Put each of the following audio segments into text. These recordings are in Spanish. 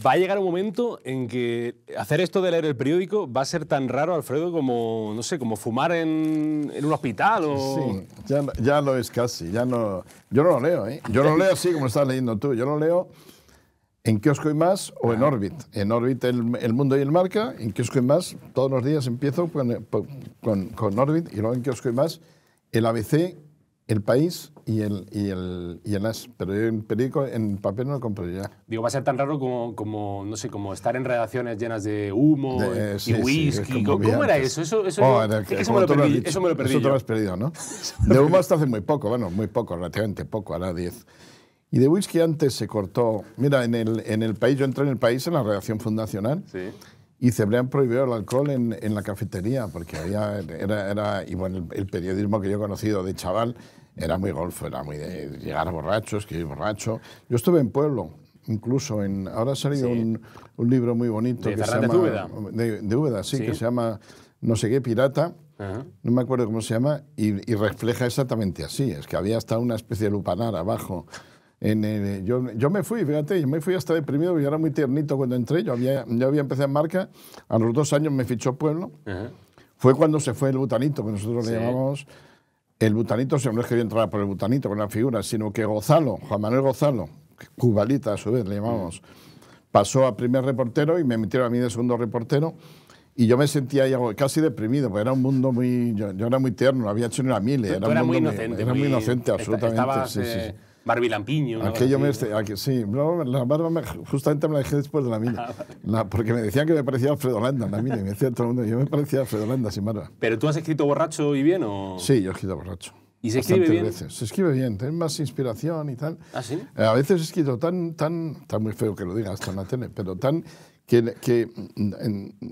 va a llegar un momento en que hacer esto de leer el periódico va a ser tan raro, Alfredo, como, no sé, como fumar en un hospital o... Sí, ya lo es casi. Ya no, yo no lo leo, ¿eh? Yo lo leo así como estás leyendo tú. Yo lo leo en Kiosco y Más o en Orbit. En Orbit el Mundo y el Marca, en Kiosco y Más todos los días empiezo con Orbit y luego en Kiosco y Más el ABC, el País y el As. Pero yo en periódico, en papel no lo compro ya. Digo, va a ser tan raro como no sé, como estar en redacciones llenas de humo y whisky. ¿Cómo era eso? Eso me lo perdí. Eso me lo perdí. Eso te lo has perdido, ¿no? De humo hasta hace muy poco, bueno, muy poco, relativamente poco, ahora 10. Y de whisky antes se cortó. Mira, en el País, yo entré en el País en la redacción fundacional. Sí. Y se habrían prohibido el alcohol en la cafetería, porque y bueno, el periodismo que yo he conocido de chaval era muy golfo, era muy de llegar borracho, escribir borracho. Yo estuve en Pueblo, incluso ahora ha salido un libro muy bonito de que se llama... De Úbeda. De Úbeda, sí, que se llama no sé qué, Pirata, no me acuerdo cómo se llama, y refleja exactamente así, es que había hasta una especie de lupanar abajo. Yo me fui, fíjate, yo me fui hasta deprimido, yo era muy tiernito cuando entré, yo había empezado en Marca, a los 2 años me fichó Pueblo, fue cuando se fue el Butanito, que nosotros le llamamos, el Butanito, no es que yo entrara por el Butanito con la figura, sino que Gonzalo, Juan Manuel Gonzalo, Cubalita a su vez le llamamos, pasó a primer reportero y me metieron a mí de segundo reportero, y yo me sentía casi deprimido, porque era un mundo muy... Yo era muy tierno, no había hecho ni la mile. Era muy inocente. Era muy inocente, absolutamente. Estabas, sí. Barbilampiño. Sí, la barba justamente me la dejé después de la mile. Porque me decían que me parecía Alfredo Landa en la mile. Me decía todo el mundo, yo me parecía Alfredo Landa sin barba. ¿Pero tú has escrito borracho y bien o...? Sí, yo he escrito borracho. ¿Y se escribe bien? Veces. Se escribe bien, tiene más inspiración y tal. ¿Ah, sí? A veces he escrito está muy feo que lo diga hasta en la tele, pero que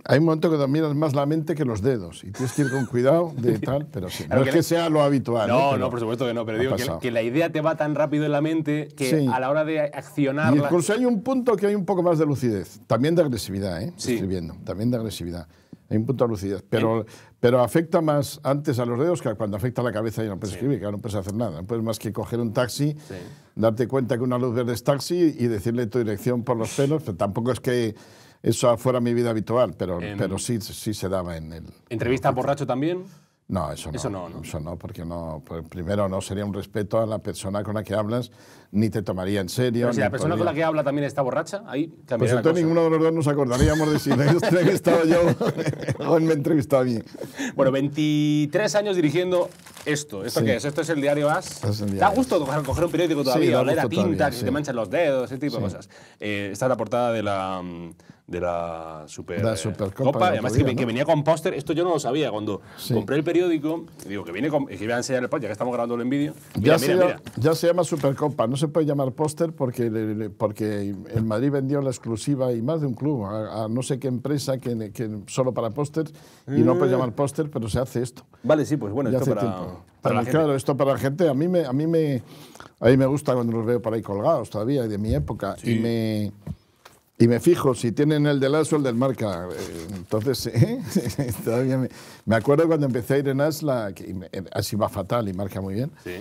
hay un momento que dominas más la mente que los dedos y tienes que ir con cuidado de tal, pero sí. No es que sea lo habitual. No, por supuesto que no, pero digo que la idea te va tan rápido en la mente que a la hora de accionarla... Y incluso hay un punto que hay un poco más de lucidez, también de agresividad, escribiendo, también de agresividad. Hay un punto de lucidez, pero afecta más antes a los dedos que cuando afecta a la cabeza y no puedes escribir, que no puedes hacer nada. No puedes más que coger un taxi, darte cuenta que una luz verde es taxi y decirle tu dirección por los pelos, pero tampoco es que eso fuera mi vida habitual, pero sí se daba en el... ¿Entrevista borracho también? No, eso no, porque primero no sería un respeto a la persona con la que hablas, ni te tomaría en serio. Pero si la persona con la que habla también está borracha, ahí cambia pues la entonces cosa. Ninguno de los dos nos acordaríamos de si me he entrevistado yo o él me ha entrevistado a mí. Bueno, 23 años dirigiendo ¿Esto qué es? ¿Esto es el diario As? Es el diario. ¿Da gusto coger un periódico todavía? Sí, oler a tinta, todavía, que se te manchan los dedos, ese tipo de cosas. Esta es la portada de la Supercopa. Además, que venía con póster. Esto yo no lo sabía. Cuando compré el periódico, digo que viene con. Que iba a enseñar el póster, ya que estamos grabando en vídeo. Ya se llama Supercopa. No se puede llamar póster porque el Madrid vendió la exclusiva y más de un club a no sé qué empresa que solo para pósters y no puede llamar póster, pero se hace esto. Vale, sí, pues bueno, ya esto para la claro, gente. esto para la gente. A mí me gusta cuando los veo por ahí colgados todavía, de mi época. Sí. Y me fijo si tienen el del As o el del Marca. Entonces, todavía me acuerdo cuando empecé a ir en As, As iba fatal y Marca muy bien. Sí.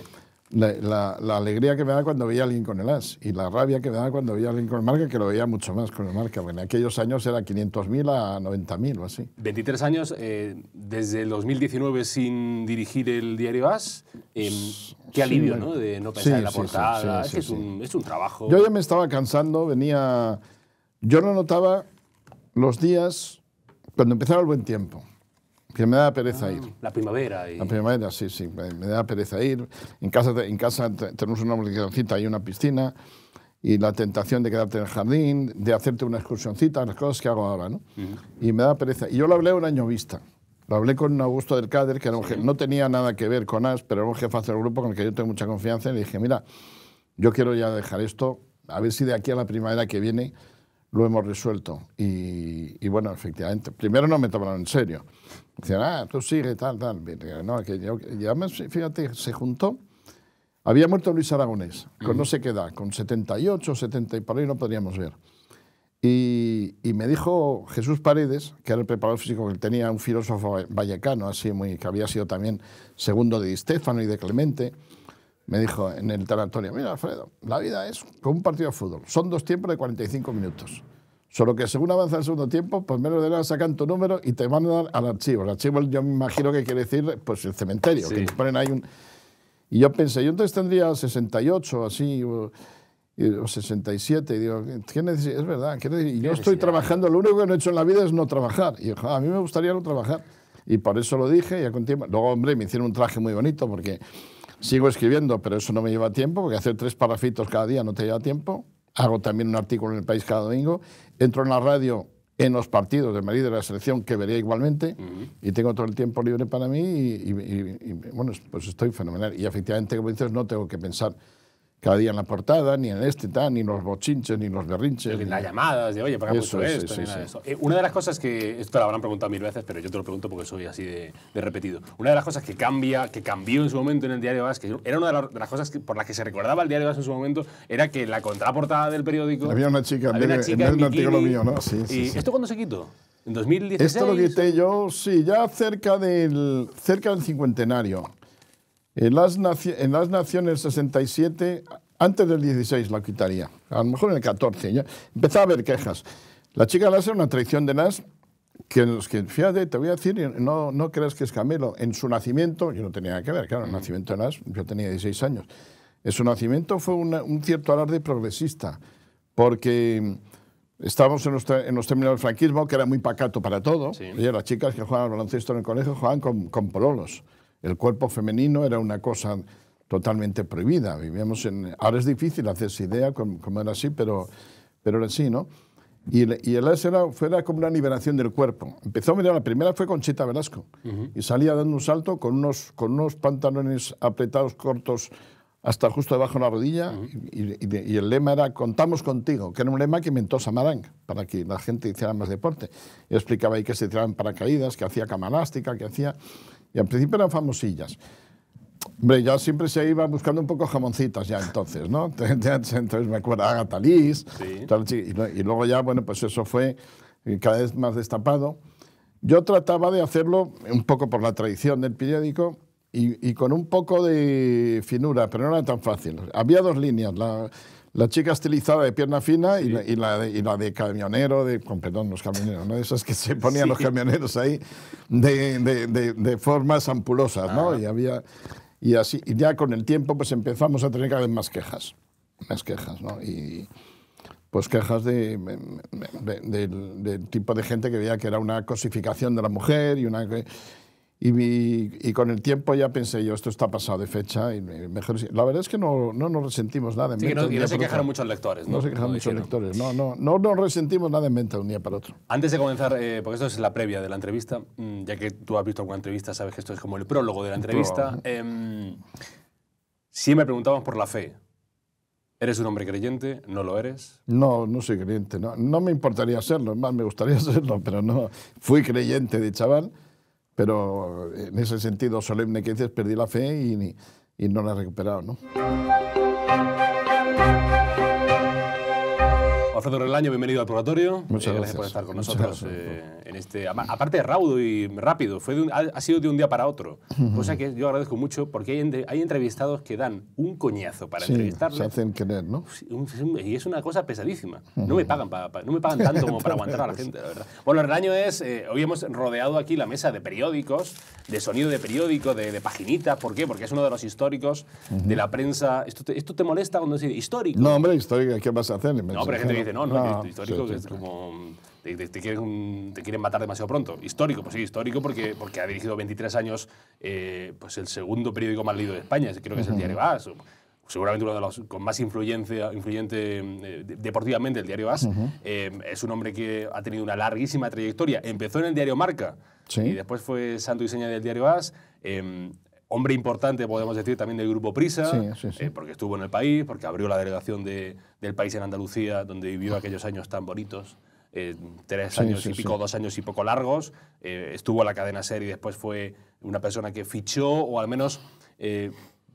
La alegría que me da cuando veía a alguien con el As y la rabia que me da cuando veía a alguien con el Marca, que lo veía mucho más con el Marca. Bueno, en aquellos años era 500.000 a 90.000 o así. 23 años, desde el 2019 sin dirigir el diario As. Qué alivio, ¿no? De no pensar en la portada. Es un trabajo. Yo ya me estaba cansando, venía... Yo lo notaba los días cuando empezaba el buen tiempo, que me daba pereza ir. La primavera. La primavera, sí, me daba pereza ir. En casa tenemos una obligacióncita y una piscina, y la tentación de quedarte en el jardín, de hacerte una excursioncita, las cosas que hago ahora, ¿no? Y me daba pereza. Y yo lo hablé un año vista. Lo hablé con Augusto del Cader, que era no tenía nada que ver con As, pero era un jefazo del grupo con el que yo tengo mucha confianza, y le dije, mira, yo quiero ya dejar esto, a ver si de aquí a la primavera que viene lo hemos resuelto. Y bueno, efectivamente, primero no me tomaron en serio. Decían, tú sigue, tal. No, y además, fíjate, se juntó. Había muerto Luis Aragonés, con no sé qué edad, con 78, 70 y por ahí no podríamos ver. Y me dijo Jesús Paredes, que era el preparador físico, que tenía un filósofo vallecano, así que había sido también segundo de Di Stéfano y de Clemente. me dijo en el tanatorio, mira, Alfredo, la vida es como un partido de fútbol. Son 2 tiempos de 45 minutos. Solo que según avanza el segundo tiempo, pues menos de nada sacan tu número y te van a dar al archivo. El archivo yo me imagino que quiere decir pues el cementerio, que te ponen ahí un... Y yo pensé, yo entonces tendría 68 así, o 67, y digo, ¿qué necesidad? Es verdad, y yo estoy trabajando, lo único que no he hecho en la vida es no trabajar. Y dijo, a mí me gustaría no trabajar. Y por eso lo dije, y con tiempo. Luego, hombre, me hicieron un traje muy bonito, porque sigo escribiendo, pero eso no me lleva tiempo, porque hacer 3 parrafitos cada día no te lleva tiempo. Hago también un artículo en El País cada domingo. Entro en la radio en los partidos de Madrid de la selección, que vería igualmente, y tengo todo el tiempo libre para mí, y bueno, pues estoy fenomenal. Y efectivamente, como dices, no tengo que pensar cada día en la portada, ni en ni los bochinches, ni los berrinches. Ni las llamadas de, oye, ¿para qué has puesto esto? Ni nada de eso. Una de las cosas que, esto lo habrán preguntado 1000 veces, pero yo te lo pregunto porque soy así de repetido. Una de las cosas que cambió en su momento en el Diario AS, que era una de las cosas por las que se recordaba el Diario AS en su momento, era que en la contraportada del periódico... Había una chica en un artículo mío, ¿no? Sí, ¿esto cuándo se quitó? ¿En 2016? Esto lo quité yo, sí, ya cerca del cincuentenario. En las Naciones 67, antes del 16 la quitaría, a lo mejor en el 14. Ya empezaba a haber quejas. La chica Las era una traición de Nas, que fíjate, te voy a decir, no creas que es Camelo, en su nacimiento, yo no tenía nada que ver, claro, el nacimiento de Nas, yo tenía 16 años. En su nacimiento fue un cierto alarde progresista, porque estábamos en los términos del franquismo, que era muy pacato para todo. Sí. Oye, las chicas que jugaban al baloncesto en el colegio jugaban con pololos. El cuerpo femenino era una cosa totalmente prohibida. Vivíamos ahora es difícil hacerse idea cómo era así, pero era así, ¿no? Y el AS era como una liberación del cuerpo. Empezó, mira, la primera fue Conchita Velasco. Y salía dando un salto con unos pantalones apretados, cortos, hasta justo debajo de la rodilla. Y el lema era, contamos contigo, que era un lema que inventó Samarang, para que la gente hiciera más deporte. Y explicaba ahí que se tiraban paracaídas, que hacía cama elástica, que hacía... Y al principio eran famosillas. Hombre, ya siempre se iba buscando un poco jamoncitas ya entonces, ¿no? Entonces me acuerdo, Agatha Liz, y luego ya, bueno, pues eso fue cada vez más destapado. Yo trataba de hacerlo un poco por la tradición del periódico y con un poco de finura, pero no era tan fácil. Había 2 líneas, la chica estilizada de pierna fina y la de camionero, con perdón, los camioneros, ¿no? Esas que se ponían los camioneros ahí de formas ampulosas, ¿no? Y así, y ya con el tiempo pues empezamos a tener cada vez más quejas, ¿no? Y pues quejas del tipo de gente que veía que era una cosificación de la mujer y con el tiempo ya pensé yo, esto está pasado de fecha y mejor... La verdad es que no nos resentimos nada en mente. Y no se quejaron muchos lectores, ¿no? No se quejaron muchos lectores, no nos resentimos nada en mente de un día para otro. Antes de comenzar, porque esto es la previa de la entrevista, ya que tú has visto alguna entrevista, sabes que esto es como el prólogo de la entrevista. Siempre preguntamos por la fe. ¿Eres un hombre creyente? ¿No lo eres? No soy creyente. No me importaría serlo, más me gustaría serlo, pero no. Fui creyente de chaval. Pero en ese sentido solemne que dices, perdí la fe y no la he recuperado, ¿no? Alfredo Relaño, bienvenido al Purgatorio. Muchas gracias por estar con nosotros en este... Aparte de raudo y rápido, ha sido de un día para otro. Cosa que yo agradezco mucho porque hay entrevistados que dan un coñazo para entrevistarle. Se hacen querer, ¿no? Y es una cosa pesadísima. No me pagan tanto como para aguantar a la gente, la verdad. Bueno, Relaño hoy hemos rodeado aquí la mesa de periódicos, de sonido de periódico, de paginitas. ¿Por qué? Porque es uno de los históricos de la prensa. ¿Esto te molesta cuando se dice histórico? No, hombre, histórico, ¿qué vas a hacer? No, pero hay gente que dice, no, histórico, que es como... Te quieren matar demasiado pronto. Histórico, pues sí, histórico porque ha dirigido 23 años pues el segundo periódico más leído de España, creo que es el Diario AS, seguramente uno de los con más influyente deportivamente, el Diario AS. Es un hombre que ha tenido una larguísima trayectoria. Empezó en el Diario Marca y después fue santo y seña del Diario AS. Hombre importante, podemos decir, también del Grupo Prisa, porque estuvo en El País, porque abrió la delegación del País en Andalucía, donde vivió aquellos años tan bonitos. 3 años y pico, 2 años y poco largos. Estuvo en la cadena SER y después fue una persona que fichó, o al menos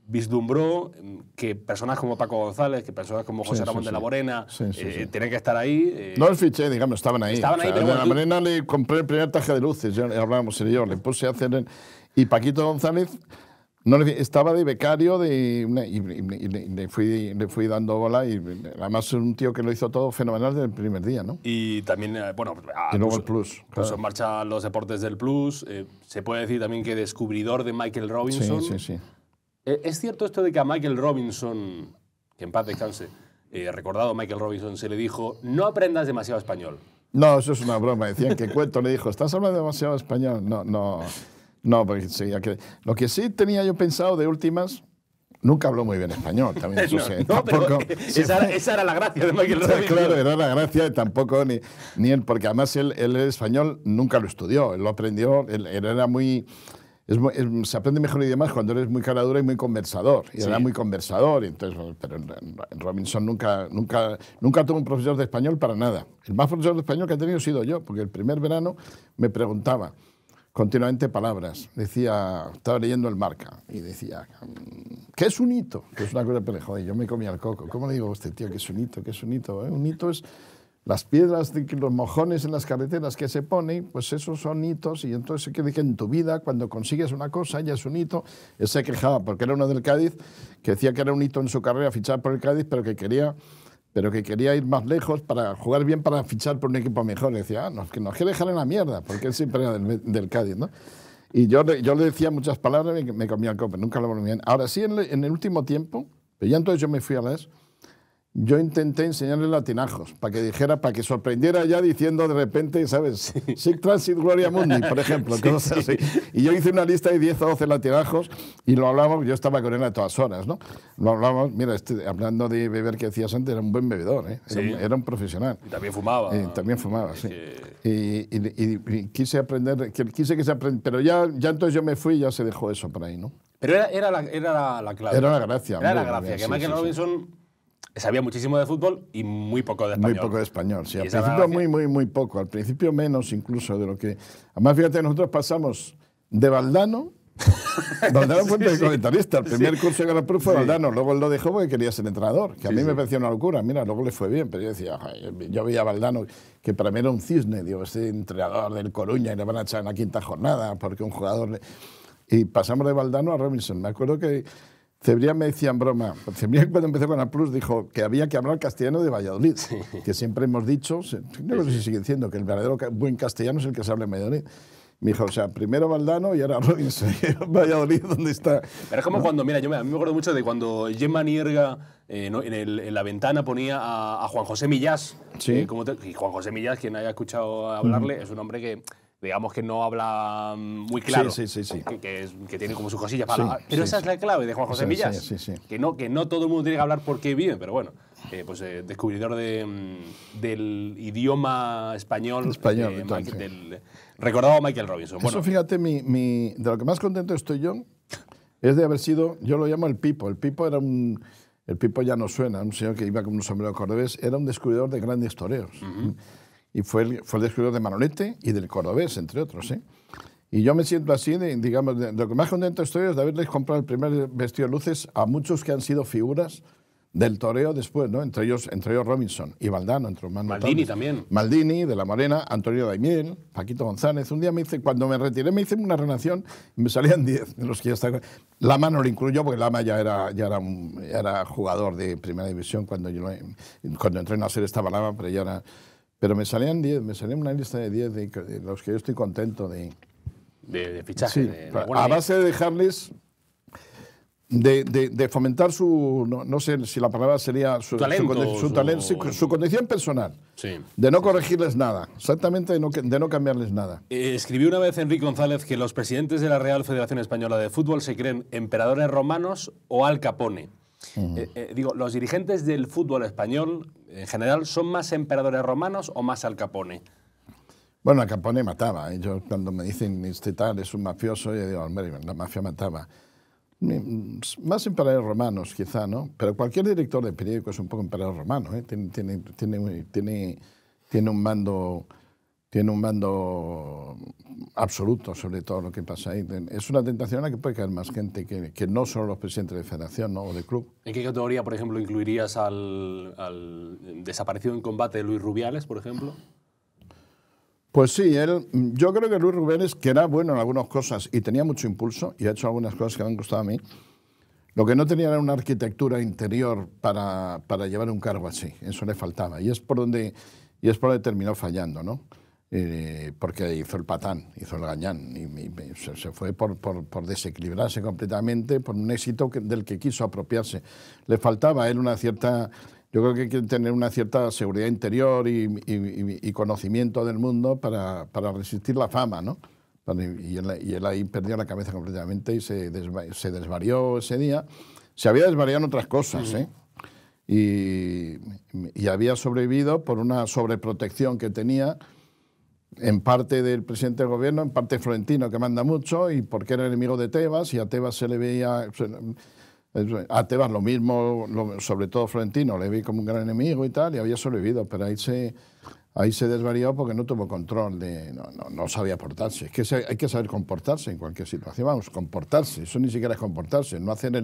vislumbró que personas como Paco González, que personas como José Ramón de la Morena, tienen que estar ahí. No los fiché, digamos, estaban ahí. Estaban ahí, pero a la Morena le compré el primer traje de luces, ya hablábamos él y yo, le puse a hacer... Y Paquito González No, estaba de becario y le fui dando bola y además es un tío que lo hizo todo fenomenal desde el primer día, ¿no? Y también, bueno, y luego el Plus. Puso en marcha los deportes del Plus. Se puede decir también que descubridor de Michael Robinson. Sí. ¿Es cierto esto de que a Michael Robinson, que en paz descanse, recordado Michael Robinson, se le dijo no aprendas demasiado español? No, eso es una broma. Decían que Cueto le dijo, ¿estás hablando demasiado español? No, porque seguía que... Lo que sí tenía yo pensado de últimas, nunca habló muy bien español, también eso sé. Tampoco, esa era la gracia de Michael Robinson. Claro, era la gracia y tampoco ni él, porque además él el español nunca lo estudió, él lo aprendió, él era muy... se aprende mejor idiomas cuando eres muy cara dura y muy conversador. Y era muy conversador. Entonces, pero Robinson nunca tuvo un profesor de español para nada. El más profesor de español que he tenido he sido yo, porque el primer verano me preguntaba continuamente palabras. Decía, estaba leyendo el Marca y decía, ¿qué es un hito? Que es una cosa, pero joder, yo me comía el coco. ¿Cómo le digo a este tío que es un hito? ¿Qué es un hito? Un hito es las piedras, los mojones en las carreteras que se ponen, pues esos son hitos. Y entonces se cree que en tu vida, cuando consigues una cosa, ya es un hito. Él se quejaba porque era uno del Cádiz, que decía que era un hito en su carrera fichar por el Cádiz, pero que quería ir más lejos para jugar bien, para fichar por un equipo mejor. Le decía, que nos quiere dejar en la mierda, porque él siempre era del Cádiz, ¿no? Y yo le decía muchas palabras y me comía el copo, nunca lo volví bien. Ahora sí, en el último tiempo, pero ya entonces yo me fui a las... Yo intenté enseñarle latinajos, para que dijera, para que sorprendiera ya diciendo de repente, ¿sabes? Sic transit gloria mundi, por ejemplo, cosas así. Y yo hice una lista de 10 o 12 latinajos y lo hablamos, yo estaba con él a todas horas, ¿no? Lo hablamos, mira, hablando de beber que decías antes, era un buen bebedor, ¿eh? Era un profesional. Y también fumaba. También fumaba, sí. Y quise aprender, quise que se aprendiera, pero ya entonces yo me fui y ya se dejó eso por ahí, ¿no? Pero era la clave. Era la gracia. Era la gracia, que Michael Robinson... sabía muchísimo de fútbol y muy poco de español. Muy poco de español, sí. Al principio muy poco. Al principio menos incluso de lo que... Además, fíjate, nosotros pasamos de Valdano... Valdano fue el comentarista. El primer curso de Gran Prix fue Valdano. Luego él lo dejó porque quería ser entrenador, que a mí me parecía una locura. Mira, luego le fue bien, pero yo decía... Yo veía a Valdano, que para mí era un cisne. Digo, ese entrenador del Coruña y le van a echar en la quinta jornada porque un jugador... Y pasamos de Valdano a Robinson. Me acuerdo que... Cebrián me decía en broma, Cebrián cuando empezó con el Plus dijo que había que hablar castellano de Valladolid, que siempre hemos dicho, no sé si sigue diciendo, que el verdadero buen castellano es el que se habla en Valladolid. Me dijo, o sea, primero Valdano y ahora Robinson, Valladolid, ¿dónde está? Pero es como cuando, mira, a mí me acuerdo mucho de cuando Gemma Nierga en la ventana ponía a Juan José Millás. Y Juan José Millás, quien haya escuchado hablarle, es un hombre que... digamos que no habla muy claro, que tiene como sus cosillas para pero esa es la clave de Juan José Millás, que no todo el mundo tiene que hablar porque vive, pero bueno, pues descubridor del idioma español, recordado a Michael Robinson. Eso, fíjate, de lo que más contento estoy yo es de haber sido, yo lo llamo el Pipo. El Pipo era el Pipo ya no suena, un señor que iba con un sombrero cordobés, era un descubridor de grandes toreros. Y fue el descubridor de Manolete y del Cordobés, entre otros, ¿eh? Y yo me siento así, digamos, de lo que más contento estoy es de haberles comprado el primer vestido de luces a muchos que han sido figuras del toreo después, ¿no? Entre ellos Robinson y Valdano, entre los más notables. Maldini también. Maldini, de la Morena, Antonio Daimiel, Paquito González. Un día cuando me retiré, me hice una relación y me salían 10 de los que ya estaban. Lama no lo incluyó porque Lama ya era jugador de primera división cuando entré en la serie estaba Lama, pero ya era... Pero me salían 10, me salía una lista de 10 de los que yo estoy contento de fichaje. Sí, a base de dejarles, de fomentar su, no sé si la palabra sería su condición personal, de no corregirles nada, exactamente de no cambiarles nada. Escribió una vez Enrique González que los presidentes de la Real Federación Española de Fútbol se creen emperadores romanos o Al Capone. Digo, ¿los dirigentes del fútbol español en general son más emperadores romanos o más Al Capone? Bueno, Al Capone mataba. Yo cuando me dicen este tal es un mafioso, yo digo, hombre, la mafia mataba. Más emperadores romanos, quizá, ¿no? Pero cualquier director de periódico es un poco emperador romano, ¿eh? Tiene un mando absoluto sobre todo lo que pasa ahí. Es una tentación a la que puede caer más gente que no solo los presidentes de federación, ¿no? O de club. ¿En qué categoría, por ejemplo, incluirías al desaparecido en combate de Luis Rubiales, por ejemplo? Pues sí, yo creo que Luis Rubiales, que era bueno en algunas cosas y tenía mucho impulso y ha hecho algunas cosas que me han gustado a mí, lo que no tenía era una arquitectura interior para llevar un cargo así. Eso le faltaba. Y es por donde terminó fallando, ¿no? Porque hizo el patán, hizo el gañán. Y se fue por desequilibrarse completamente, por un éxito del que quiso apropiarse. Le faltaba a él una cierta... Yo creo que hay que tener una cierta seguridad interior y conocimiento del mundo para resistir la fama, ¿no? Y él ahí perdió la cabeza completamente y se desvarió ese día. Se había desvariado en otras cosas, ¿eh? Y había sobrevivido por una sobreprotección que tenía, en parte del presidente del gobierno, en parte Florentino, que manda mucho, y porque era enemigo de Tebas, y a Tebas se le veía... A Tebas lo mismo, sobre todo Florentino, le vi como un gran enemigo y tal, y había sobrevivido, pero ahí se desvarió porque no tuvo control, no sabía portarse. Es que hay que saber comportarse en cualquier situación, vamos, comportarse, eso ni siquiera es comportarse, no hacer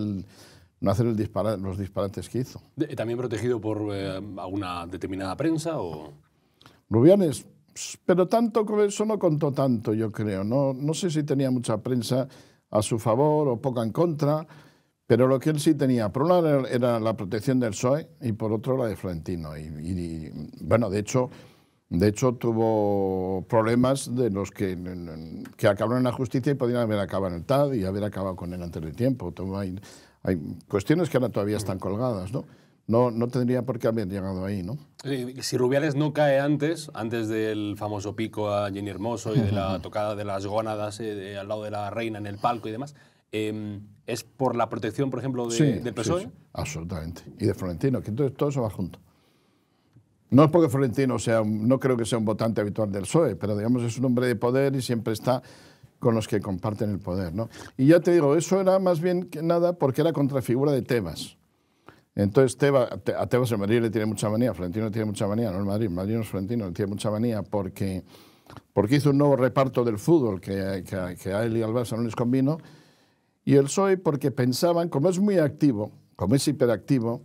los disparates que hizo. ¿También protegido por alguna determinada prensa? O? Rubiales, pero tanto con eso no contó tanto, yo creo. No sé si tenía mucha prensa a su favor o poca en contra, pero lo que él sí tenía, por un lado era la protección del PSOE y por otro la de Florentino. Y bueno, de hecho tuvo problemas de los que acabaron en la justicia y podían haber acabado en el TAD y haber acabado con él antes de tiempo. Hay cuestiones que ahora todavía están colgadas, ¿no? No tendría por qué haber llegado ahí, ¿no? Si Rubiales no cae antes del famoso pico a Jenny Hermoso y de la tocada de las gónadas al lado de la reina en el palco y demás, ¿es por la protección, por ejemplo, del PSOE? Sí, absolutamente. Y de Florentino, que entonces todo eso va junto. No es porque Florentino no creo que sea un votante habitual del PSOE, pero digamos es un hombre de poder y siempre está con los que comparten el poder, ¿no? Y ya te digo, eso era más bien que nada porque era contrafigura de Tebas. Entonces a Tebas en Madrid le tiene mucha manía, Florentino le tiene mucha manía, no en Madrid no es Florentino, le tiene mucha manía porque hizo un nuevo reparto del fútbol que a él y al Barça no les convino, y el PSOE porque pensaban, como es muy activo, como es hiperactivo,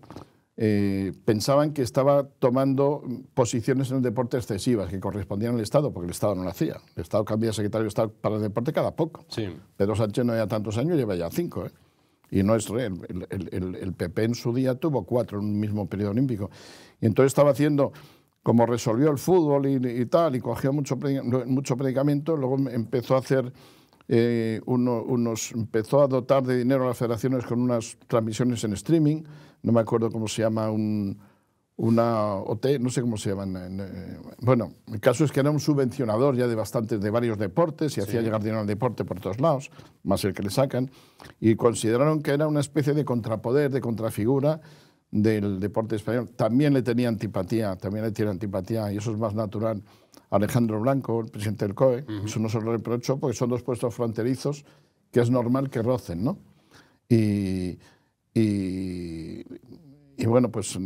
pensaban que estaba tomando posiciones en el deporte excesivas que correspondían al Estado, porque el Estado no lo hacía. El Estado cambia de secretario de Estado para el deporte cada poco. Sí. Pedro Sánchez no lleva tantos años, lleva ya 5, ¿eh? Y no es real. El PP en su día tuvo 4 en un mismo periodo olímpico. Y entonces estaba haciendo, como resolvió el fútbol y tal, y cogió mucho predicamento, luego empezó a hacer... empezó a dotar de dinero a las federaciones con unas transmisiones en streaming, no me acuerdo cómo se llama, una OT, no sé cómo se llaman. Bueno, el caso es que era un subvencionador ya de varios deportes y hacía llegar dinero al deporte por todos lados, más el que le sacan, y consideraron que era una especie de contrapoder, de contrafigura del deporte español. También le tiene antipatía, y eso es más natural. Alejandro Blanco, el presidente del COE, eso no se lo reprocho porque son dos puestos fronterizos que es normal que rocen, ¿no? Y bueno, pues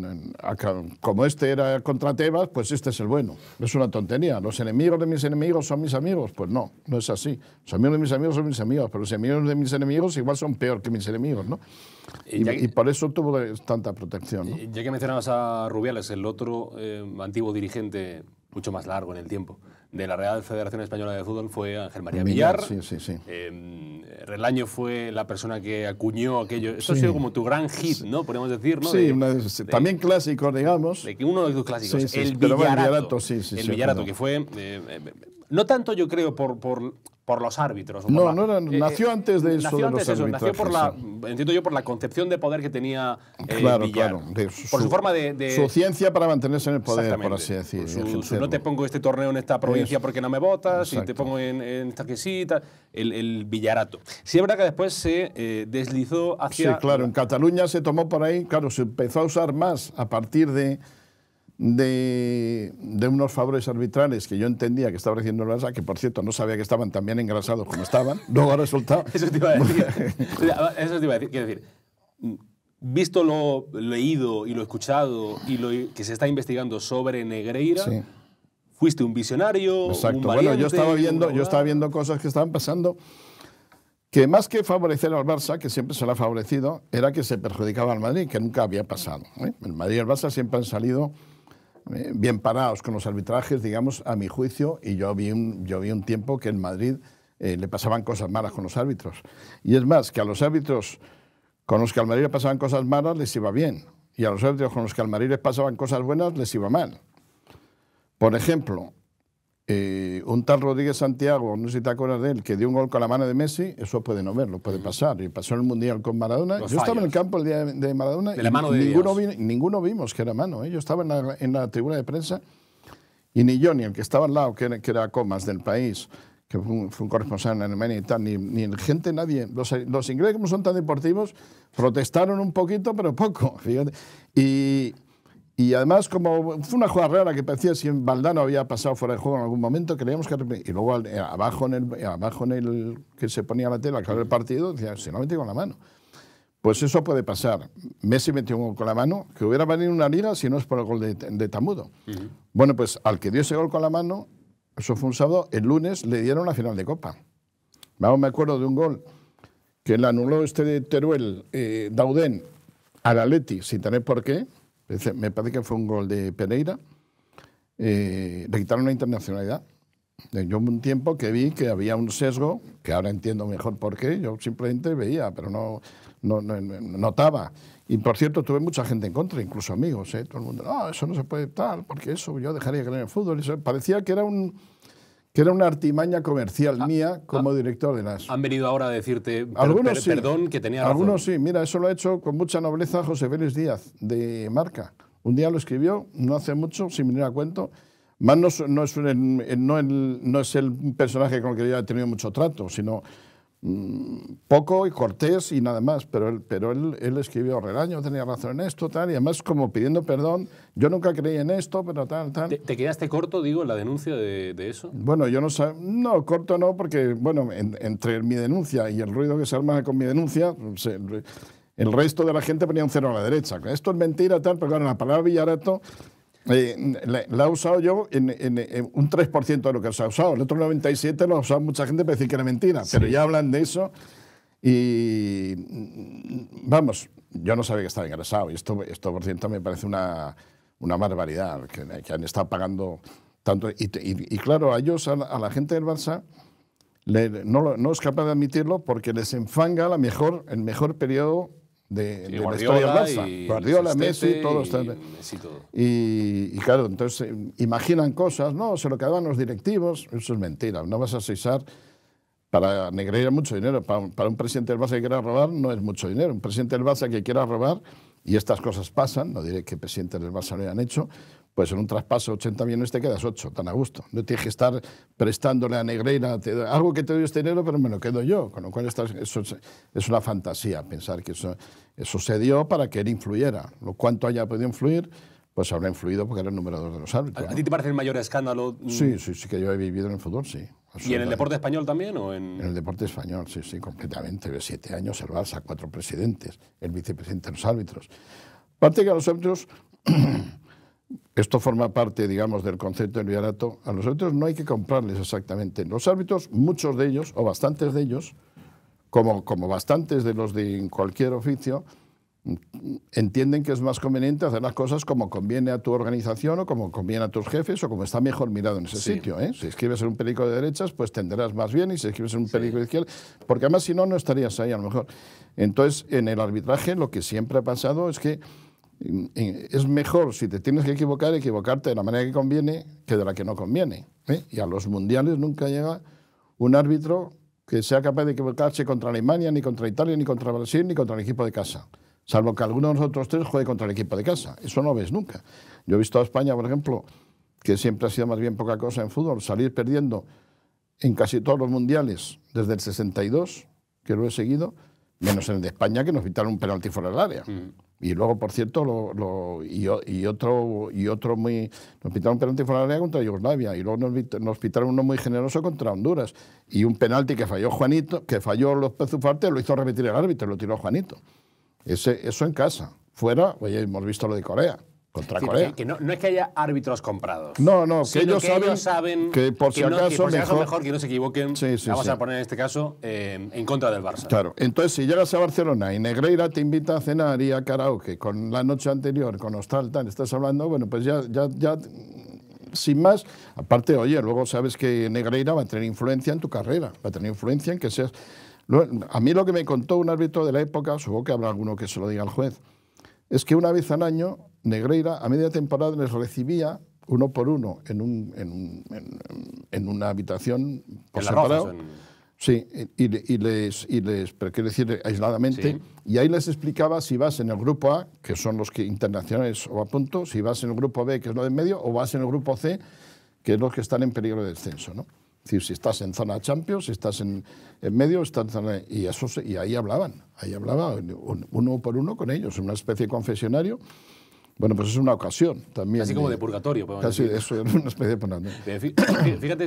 como este era contra Tebas, pues este es el bueno. Es una tontería. ¿Los enemigos de mis enemigos son mis amigos? Pues no es así. Los amigos de mis amigos son mis amigos, pero los enemigos de mis enemigos igual son peor que mis enemigos, ¿no? Y por eso tuvo tanta protección, ¿no? Ya que mencionabas a Rubiales, el otro antiguo dirigente mucho más largo en el tiempo de la Real Federación Española de Fútbol fue Ángel María Villar. Sí. Relaño fue la persona que acuñó aquello. Esto ha sido como tu gran hit, ¿no? Podemos decir, ¿no? Sí, también clásico, digamos. Uno de tus clásicos. Sí, el Villarato. El Villarato, que fue... no tanto, yo creo, por los árbitros. Nació antes de eso. Nació entiendo yo, por la concepción de poder que tenía Villar. Claro. Por su forma de... Su ciencia para mantenerse en el poder, por así decir. No te pongo este torneo en esta provincia porque no me votas, y te pongo en esta quesita. El Villarato. Sí, es verdad que después se deslizó hacia... Sí, claro. En Cataluña se tomó por ahí, claro, se empezó a usar más a partir de unos favores arbitrales que yo entendía que estaba haciendo el Barça, que por cierto no sabía que estaban tan bien engrasados como estaban, luego ha resultado... Eso te iba a decir. Quiero decir, visto lo leído y lo escuchado y lo que se está investigando sobre Negreira, fuiste un visionario, exacto. Un valiente, bueno, yo estaba viendo cosas que estaban pasando que más que favorecer al Barça, que siempre se le ha favorecido, era que se perjudicaba al Madrid, que nunca había pasado, ¿eh? El Madrid y el Barça siempre han salido bien parados con los arbitrajes, digamos, a mi juicio, y yo vi un tiempo que en Madrid le pasaban cosas malas con los árbitros. Y es más, que a los árbitros con los que al Madrid le pasaban cosas malas les iba bien, y a los árbitros con los que al Madrid les pasaban cosas buenas les iba mal. Por ejemplo, un tal Rodríguez Santiago, no sé si te acuerdas de él, que dio un gol con la mano de Messi, eso puede no verlo, puede pasar. Y pasó en el Mundial con Maradona. Yo estaba en el campo el día de Maradona de la mano y ninguno vimos que era mano. Yo estaba en la tribuna de prensa y ni yo, ni el que estaba al lado, que era Comas del País, que fue un corresponsal en Alemania y tal, ni gente, nadie. Los ingleses, como son tan deportivos, protestaron un poquito, pero poco, fíjate. Y además, como fue una jugada rara que parecía si en Valdano había pasado fuera de juego en algún momento, creíamos que... Y luego abajo en el que se ponía la tela, claro, el partido, decía, si no metí con la mano. Pues eso puede pasar. Messi metió un gol con la mano, que hubiera venido una liga si no es por el gol de Tamudo. Bueno, pues al que dio ese gol con la mano, eso fue un sábado, el lunes le dieron la final de Copa. Vamos, me acuerdo de un gol que le anuló de Teruel, Dauden, al Atleti, sin tener por qué. Me parece que fue un gol de Pereira. Le quitaron la internacionalidad. Yo hubo un tiempo que vi que había un sesgo, que ahora entiendo mejor por qué, yo simplemente veía, pero no notaba. Y por cierto, tuve mucha gente en contra, incluso amigos, todo el mundo, no, eso no se puede tal, porque eso yo dejaría de creer en el fútbol. Eso parecía que era una artimaña comercial mía como director de las... Han venido ahora a decirte perdón, que tenía razón. Algunos sí. Mira, eso lo ha hecho con mucha nobleza José Félix Díaz, de Marca. Un día lo escribió, no hace mucho, sin venir a cuento. Más no es el personaje con el que yo he tenido mucho trato, sino poco y cortés y nada más. Pero él escribió, Relaño tenía razón en esto, tal, y además como pidiendo perdón. Yo nunca creí en esto, pero tal. ¿Te quedaste corto, digo, en la denuncia de eso? Bueno, yo no sé. No, corto no, porque, bueno, entre mi denuncia y el ruido que se arma con mi denuncia, el resto de la gente ponía un cero a la derecha. Esto es mentira, tal, pero claro, la palabra Villarato la he usado yo en un 3% de lo que se ha usado. El otro 97% lo ha usado mucha gente para decir que era mentira, sí. Pero ya hablan de eso y, vamos, yo no sabía que estaba ingresado. Y esto por cierto, me parece una barbaridad, que han estado pagando tanto. Y claro, a ellos, a la gente del Barça, no es capaz de admitirlo porque les enfanga el mejor periodo de la historia del Barça. Guardiola, Messi, todos. Y claro, entonces imaginan cosas, no, se lo quedaban los directivos, eso es mentira, no vas a cesar. Para Negreira mucho dinero, para un presidente del Barça que quiera robar no es mucho dinero. Un presidente del Barça que quiera robar, y estas cosas pasan, no diré que presidentes del Barça lo hayan hecho, pues en un traspaso de 80 millones te quedas 8, tan a gusto. No tienes que estar prestándole a Negreira algo que te doy este dinero, pero me lo quedo yo. Con lo cual eso es una fantasía, pensar que eso se dio para que él influyera. Lo cuanto haya podido influir, pues habrá influido porque era el número 2 de los árbitros. ¿A ti te parece el mayor escándalo? Sí, que yo he vivido en el fútbol, sí. ¿Y en el deporte español también? ¿O en el deporte español, sí, completamente. De 7 años el Barça, 4 presidentes, el vicepresidente de los árbitros. Aparte que a los árbitros, esto forma parte, digamos, del concepto del Villarato, a los árbitros no hay que comprarles exactamente. Los árbitros, muchos de ellos, o bastantes de ellos, como bastantes de los de cualquier oficio, entienden que es más conveniente hacer las cosas como conviene a tu organización o como conviene a tus jefes o como está mejor mirado en ese sitio. Si escribes en un periódico de derechas, pues tenderás más bien, y si escribes en un periódico de izquierda, porque además si no, no estarías ahí a lo mejor. Entonces, en el arbitraje lo que siempre ha pasado es que es mejor, si te tienes que equivocarte de la manera que conviene que de la que no conviene. Y a los mundiales nunca llega un árbitro que sea capaz de equivocarse contra Alemania, ni contra Italia, ni contra Brasil, ni contra el equipo de casa. Salvo que alguno de nosotros tres juegue contra el equipo de casa. Eso no lo ves nunca. Yo he visto a España, por ejemplo, que siempre ha sido más bien poca cosa en fútbol, salir perdiendo en casi todos los mundiales desde el 62, que lo he seguido, menos en el de España, que nos pitaron un penalti fuera del área. Y luego, por cierto, nos pitaron un penalti fuera del área contra Yugoslavia, y luego nos pitaron uno muy generoso contra Honduras. Y un penalti que falló Juanito, que falló López Ufarte, lo hizo repetir el árbitro, lo tiró Juanito. Eso en casa. Fuera, oye, hemos visto lo de Corea. contra sí, Corea. Que no es que haya árbitros comprados. No, que ellos saben que por si acaso mejor que no se equivoquen, vamos a poner en este caso en contra del Barça. Claro, entonces si llegas a Barcelona y Negreira te invita a cenar y a karaoke con la noche anterior, con hostal, estás hablando, bueno, pues ya sin más, aparte, oye, luego sabes que Negreira va a tener influencia en tu carrera, va a tener influencia en que seas... A mí lo que me contó un árbitro de la época, supongo que habrá alguno que se lo diga al juez, es que una vez al año Negreira a media temporada les recibía uno por uno en una habitación por separado. Sí, pero quiero decir aisladamente, sí. Y ahí les explicaba si vas en el grupo A, que son los que internacionales o a punto, si vas en el grupo B, que es lo de en medio, o vas en el grupo C, que es los que están en peligro de descenso, ¿no? Es decir, si estás en zona Champions, si estás en medio, estás en zona... Y ahí hablaba uno por uno con ellos, en una especie de confesionario. Bueno, pues es una ocasión también. Casi como de purgatorio, podemos decir. Eso es una especie de purgatorio. Fíjate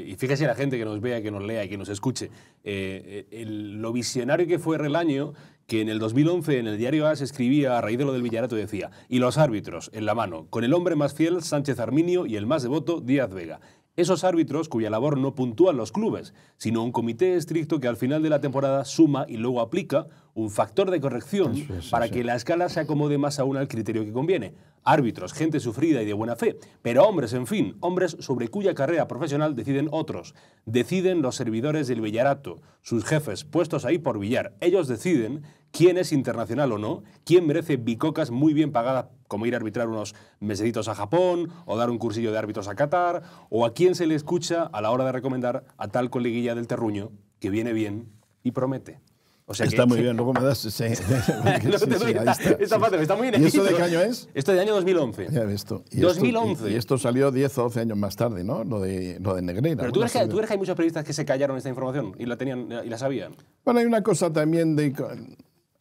y fíjese la gente que nos vea, que nos lea y que nos escuche, lo visionario que fue Relaño, que en el 2011 en el diario AS escribía a raíz de lo del Villarato, decía: y los árbitros en la mano, con el hombre más fiel, Sánchez Arminio, y el más devoto, Díaz Vega. Esos árbitros cuya labor no puntúan los clubes, sino un comité estricto que al final de la temporada suma y luego aplica un factor de corrección para que la escala se acomode más aún al criterio que conviene. Árbitros, gente sufrida y de buena fe, pero hombres, en fin, hombres sobre cuya carrera profesional deciden otros. Deciden los servidores del Villarato, sus jefes, puestos ahí por Villar. Ellos deciden quién es internacional o no, quién merece bicocas muy bien pagadas, como ir a arbitrar unos mesecitos a Japón, o dar un cursillo de árbitros a Qatar, o a quién se le escucha a la hora de recomendar a tal coleguilla del terruño que viene bien y promete. O sea está muy bien, luego me das ese... Esta parte está muy bien. ¿Y esto de qué año es? Esto de año 2011. Ya ves tú. 2011. Y esto salió 10 o 12 años más tarde, ¿no? Lo de Negreira. Pero ¿tú crees que hay muchos periodistas que se callaron esta información y la tenían y la sabían? Bueno, hay una cosa también de...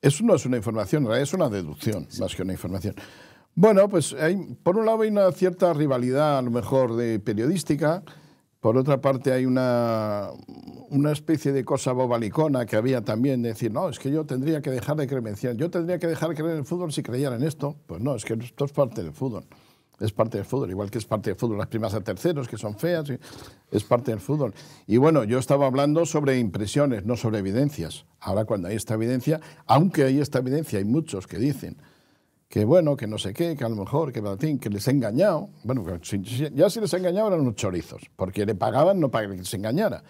Eso no es una información, en realidad es una deducción, más que una información. Bueno, pues por un lado hay una cierta rivalidad, a lo mejor, de periodística. Por otra parte hay una especie de cosa bobalicona que había también, de decir, no, es que yo tendría que dejar de creer, yo tendría que dejar de creer en el fútbol si creyera en esto. Pues no, es que esto es parte del fútbol. Es parte del fútbol, igual que es parte del fútbol las primas a terceros, que son feas, es parte del fútbol. Y bueno, yo estaba hablando sobre impresiones, no sobre evidencias. Ahora cuando hay esta evidencia, aunque hay esta evidencia, hay muchos que dicen que bueno, que no sé qué, que a lo mejor, que les he engañado. Bueno, ya si les he engañado eran unos chorizos, porque le pagaban no para que les engañara.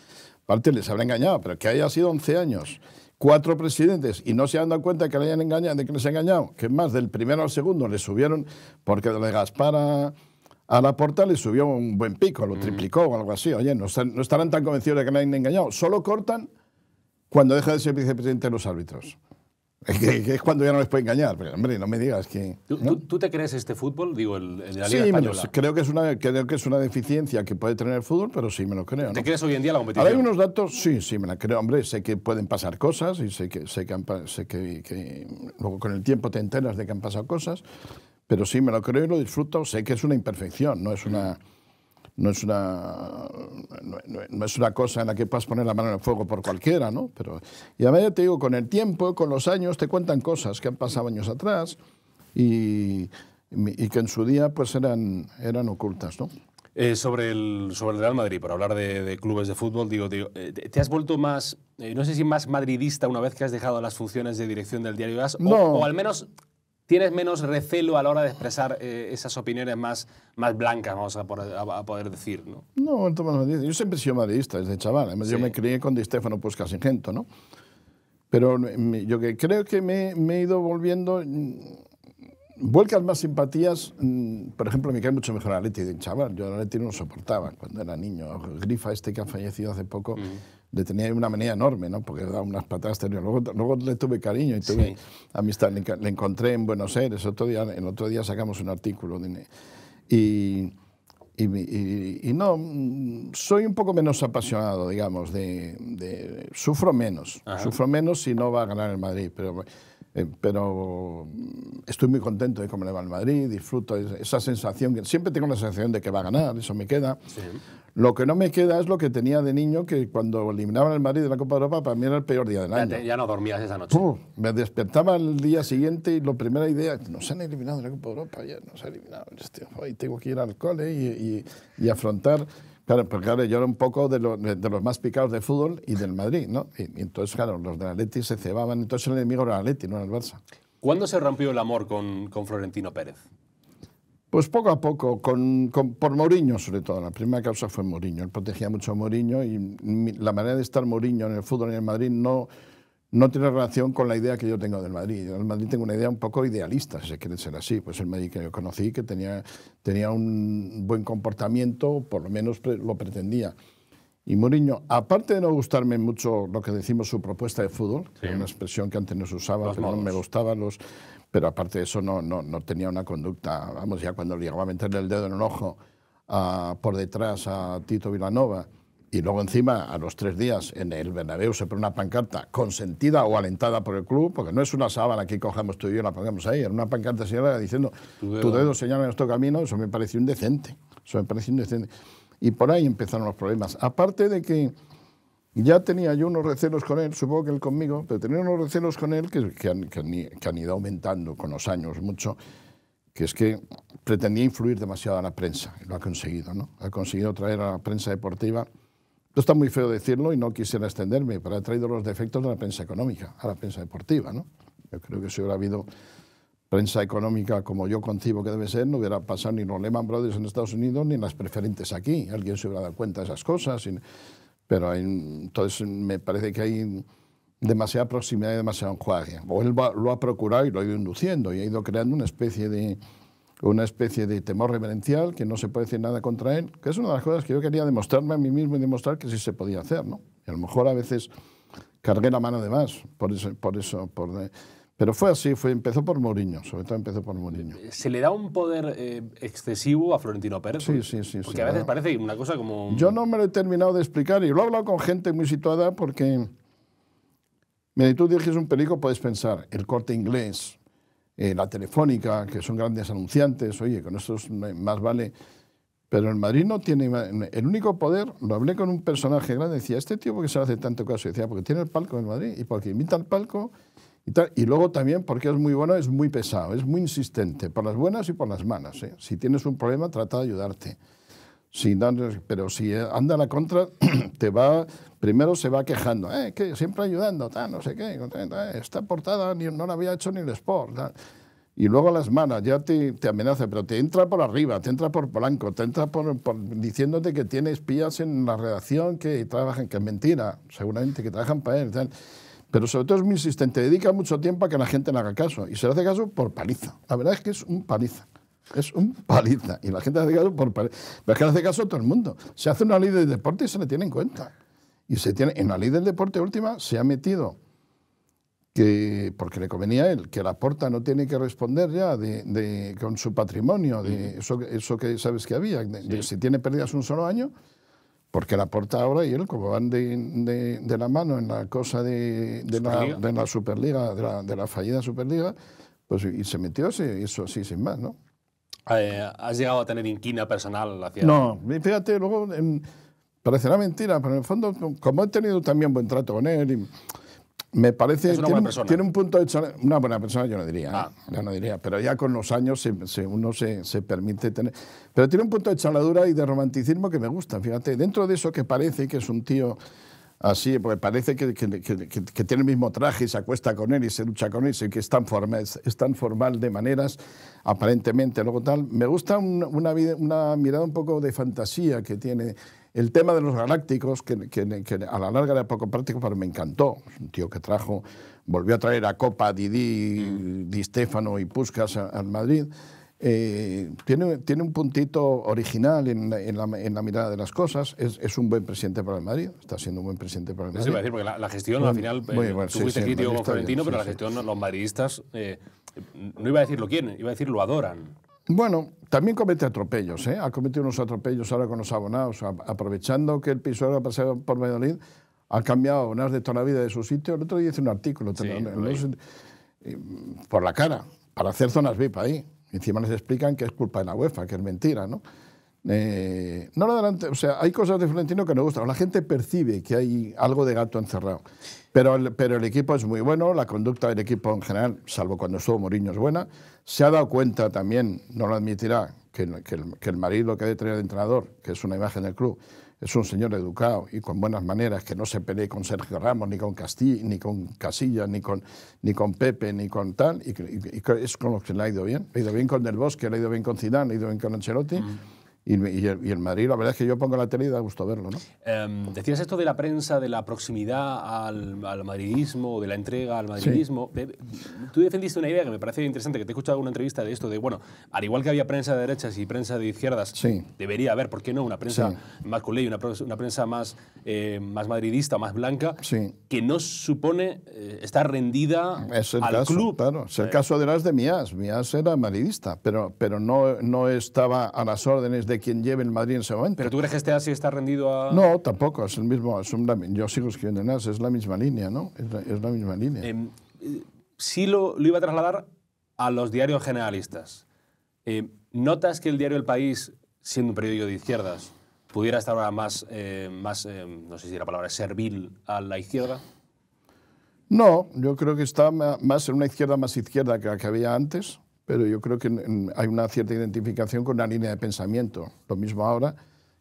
Aparte les habrá engañado, pero que haya sido 11 años, 4 presidentes y no se han dado cuenta de que le hayan engañado, de que les ha engañado, que más del primero al segundo le subieron, porque de Gaspar a Laporta le subió un buen pico, lo triplicó o algo así. Oye, no estarán tan convencidos de que le hayan engañado. Solo cortan cuando deja de ser vicepresidente de los árbitros. Que es cuando ya no les puede engañar. Pero, hombre, no me digas que... ¿Tú te crees este fútbol? Digo, el de la Liga Española. Sí, creo que es una deficiencia que puede tener el fútbol, pero sí me lo creo, ¿no? ¿Te crees hoy en día la competición? Ahora hay unos datos, sí, me la creo. Hombre, sé que pueden pasar cosas y sé que luego con el tiempo te enteras de que han pasado cosas, pero sí me lo creo y lo disfruto. Sé que es una imperfección, no es una cosa en la que puedas poner la mano en el fuego por cualquiera, ¿no? Y además ya te digo, con el tiempo, con los años, te cuentan cosas que han pasado años atrás y que en su día pues eran ocultas, ¿no? Sobre el Real Madrid, por hablar de clubes de fútbol, ¿te has vuelto más, no sé si más madridista una vez que has dejado las funciones de dirección del diario AS? No. O al menos... ¿Tienes menos recelo a la hora de expresar esas opiniones más blancas, vamos a poder decir, ¿no? No, yo siempre he sido madridista desde chaval. Además, yo me crié con Di Stéfano Puskás y Gento, ¿no? Pero yo creo que me he ido volviendo... Vuelcas más simpatías, por ejemplo, me cae mucho mejor Atleti de chaval. Yo a Atleti no lo soportaba cuando era niño. Grifa que ha fallecido hace poco, le tenía una manía enorme, ¿no? Porque daba unas patadas. Luego le tuve cariño y tuve amistad. Le encontré en Buenos Aires. El otro día sacamos un artículo. Y no, soy un poco menos apasionado, digamos. Sufro menos si no va a ganar el Madrid. Pero estoy muy contento de cómo le va al Madrid, disfruto esa sensación, que siempre tengo la sensación de que va a ganar, eso me queda. Sí. Lo que no me queda es lo que tenía de niño, que cuando eliminaban el Madrid de la Copa de Europa, para mí era el peor día del año. Ya no dormías esa noche. Me despertaba el día siguiente y la primera idea, nos han eliminado de la Copa de Europa, ya nos han eliminado. Hoy tengo que ir al cole y afrontar. Claro, porque claro, yo era un poco de los más picados de fútbol y del Madrid, ¿no? Y entonces, claro, los del Atleti se cebaban, entonces el enemigo era el Atleti, no era el Barça. ¿Cuándo se rompió el amor con Florentino Pérez? Pues poco a poco, por Mourinho sobre todo. La primera causa fue Mourinho. Él protegía mucho a Mourinho y la manera de estar Mourinho en el fútbol en el Madrid no tiene relación con la idea que yo tengo del Madrid. Yo del Madrid tengo una idea un poco idealista, si se quiere ser así. Pues el Madrid que yo conocí, que tenía un buen comportamiento, por lo menos lo pretendía. Y Mourinho, aparte de no gustarme mucho lo que decimos su propuesta de fútbol, sí, una expresión que antes no se usaba, que no me gustaba, pero aparte de eso no tenía una conducta, vamos, ya cuando llegaba a meterle el dedo en el ojo por detrás a Tito Vilanova, y luego encima a los 3 días en el Bernabéu se pone una pancarta consentida o alentada por el club, porque no es una sábana que cogemos tú y yo y la pongamos ahí, era una pancarta señalada diciendo tu dedo señala nuestro camino. Eso me pareció indecente, y por ahí empezaron los problemas. Aparte de que ya tenía yo unos recelos con él, supongo que él conmigo, pero tenía unos recelos con él que han ido aumentando con los años mucho, que es que pretendía influir demasiado a la prensa, y lo ha conseguido, ¿no? Ha conseguido traer a la prensa deportiva. Esto está muy feo decirlo y no quisiera extenderme, pero ha traído los defectos de la prensa económica a la prensa deportiva, ¿no? Yo creo que si hubiera habido prensa económica como yo concibo que debe ser, no hubiera pasado ni los Lehman Brothers en Estados Unidos ni las preferentes aquí. Alguien se hubiera dado cuenta de esas cosas. Pero entonces me parece que hay demasiada proximidad y demasiado enjuague. O él lo ha procurado y lo ha ido induciendo y ha ido creando una especie de temor reverencial, que no se puede decir nada contra él, que es una de las cosas que yo quería demostrarme a mí mismo y demostrar que sí se podía hacer, ¿no? Y a lo mejor a veces cargué la mano de más pero fue así, empezó por Mourinho, sobre todo empezó por Mourinho. ¿Se le da un poder excesivo a Florentino Pérez? Sí. Porque a veces parece una cosa como... Yo no me lo he terminado de explicar y lo he hablado con gente muy situada porque... Mira, tú diriges un periódico, puedes pensar, El Corte Inglés, la Telefónica, que son grandes anunciantes, oye, con esto más vale... Pero el Madrid no tiene... El único poder, lo hablé con un personaje grande, decía, este tío, ¿por qué se le hace tanto caso? Decía, porque tiene el palco en Madrid y porque invita al palco... Y luego también, porque es muy bueno, es muy pesado, es muy insistente, por las buenas y por las malas, ¿eh? Si tienes un problema, trata de ayudarte. Pero si anda a la contra, primero se va quejando, que siempre ayudando, no sé qué, esta portada no la había hecho ni el Sport. Y luego a las malas ya te amenaza, pero te entra por arriba, te entra por Polanco, te entra diciéndote que tiene espías en la redacción que trabajan, que es mentira, seguramente que trabajan para él, tal. Pero sobre todo es muy insistente, dedica mucho tiempo a que la gente le haga caso. Y se le hace caso por paliza. La verdad es que es un paliza. Es un paliza. Y la gente le hace caso por paliza. Pero es que le hace caso a todo el mundo. Se hace una ley del deporte y se le tiene en cuenta. En la ley del deporte última se ha metido porque le convenía a él, que Laporta no tiene que responder ya con su patrimonio, de eso que sabes que había, si tiene pérdidas un solo año. Porque Laporta ahora y él, como van de la mano en la cosa de la Superliga, de la fallida Superliga, pues y se metió eso así sin más, ¿no? ¿Has llegado a tener inquina personal hacia...? No, fíjate, luego parecerá mentira, pero en el fondo, como he tenido también buen trato con él, y me parece que tiene un punto de... Una buena persona yo no diría, yo no diría, pero ya con los años uno se permite tener... Pero tiene un punto de chaladura y de romanticismo que me gusta, fíjate. Dentro de eso que parece que es un tío así, porque parece que tiene el mismo traje y se acuesta con él y se lucha con él, y que es tan formal de maneras, aparentemente, luego tal. Me gusta una mirada un poco de fantasía que tiene... El tema de los galácticos, que a la larga era poco práctico, pero me encantó. Es un tío que volvió a traer a Copa, Didi, Di Stéfano y Puskás al Madrid. Tiene un puntito original en la mirada de las cosas. Es un buen presidente para el Madrid. Está siendo un buen presidente para el Madrid. Eso iba a decir, porque la gestión, al final, tú fuiste crítico con Florentino, pero la gestión, los madridistas, no iba a decir lo quieren, iba a decir lo adoran. Bueno, también comete atropellos, ¿eh? Ha cometido unos atropellos ahora con los abonados, aprovechando que el Pisuerga ha pasado por Valladolid, ha cambiado abonados de toda la vida de su sitio. El otro día hice un artículo. por la cara, para hacer zonas VIP ahí. Encima les explican que es culpa de la UEFA, que es mentira, ¿no? No lo adelante, o sea, hay cosas de Florentino que no gustan. La gente percibe que hay algo de gato encerrado. Pero el equipo es muy bueno, la conducta del equipo en general, salvo cuando estuvo Mourinho, es buena. Se ha dado cuenta también, no lo admitirá, que el Madrid lo que debe tener de entrenador, que es una imagen del club, es un señor educado y con buenas maneras, que no se pelee con Sergio Ramos, ni con ni con Casillas, ni con Pepe, ni con tal, y es con los que le ha ido bien. Le ha ido bien con Del Bosque, le ha ido bien con Zidane, le ha ido bien con Ancelotti. Y el Madrid, la verdad es que yo pongo la tele y da gusto verlo, ¿no? Decías esto de la prensa, de la proximidad al madridismo, de la entrega al madridismo. Sí. Tú defendiste una idea que me parece interesante, que te he escuchado en una entrevista de esto, de, bueno, al igual que había prensa de derechas y prensa de izquierdas, sí, debería haber, ¿por qué no?, una prensa más culé, una prensa más madridista, más blanca, que no supone estar rendida al club. Claro, es el caso de las de Mías. Mías era madridista, pero no estaba a las órdenes de quien lleve el Madrid en ese momento. ¿Pero tú crees que este Asi está rendido a...? No, tampoco, es el mismo, yo sigo escribiendo en As, es la misma línea, ¿no? Es la misma línea. Sí lo iba a trasladar a los diarios generalistas. ¿Notas que el diario El País, siendo un periódico de izquierdas, pudiera estar ahora más no sé si la palabra es servil a la izquierda? No, yo creo que está más en una izquierda más izquierda que la que había antes, pero yo creo que hay una cierta identificación con la línea de pensamiento. Lo mismo ahora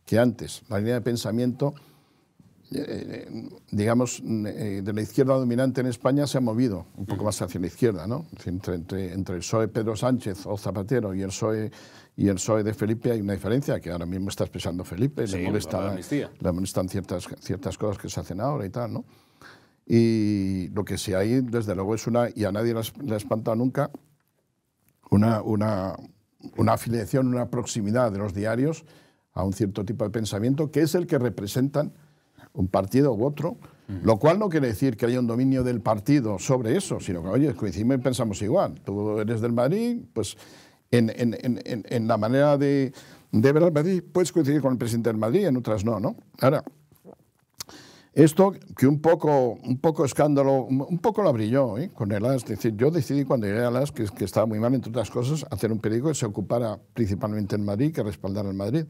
que antes. La línea de pensamiento, digamos, de la izquierda dominante en España se ha movido un poco más hacia la izquierda, ¿no? Entre el PSOE Pedro Sánchez o Zapatero y el PSOE de Felipe hay una diferencia, que ahora mismo está expresando Felipe, le molestan ciertas cosas que se hacen ahora y tal, ¿no? Y lo que sí hay, desde luego, es y a nadie le ha espantado nunca, una afiliación, una proximidad de los diarios a un cierto tipo de pensamiento que es el que representan un partido u otro, lo cual no quiere decir que haya un dominio del partido sobre eso, sino que, oye, coincidimos y pensamos igual. Tú eres del Madrid, pues en la manera de ver al Madrid puedes coincidir con el presidente del Madrid, en otras no, ¿no? Ahora, esto que un poco escándalo, un poco lo abrí yo con el AS. Es decir, yo decidí cuando llegué al AS, que estaba muy mal, entre otras cosas, hacer un periódico que se ocupara principalmente en Madrid, que respaldara el Madrid.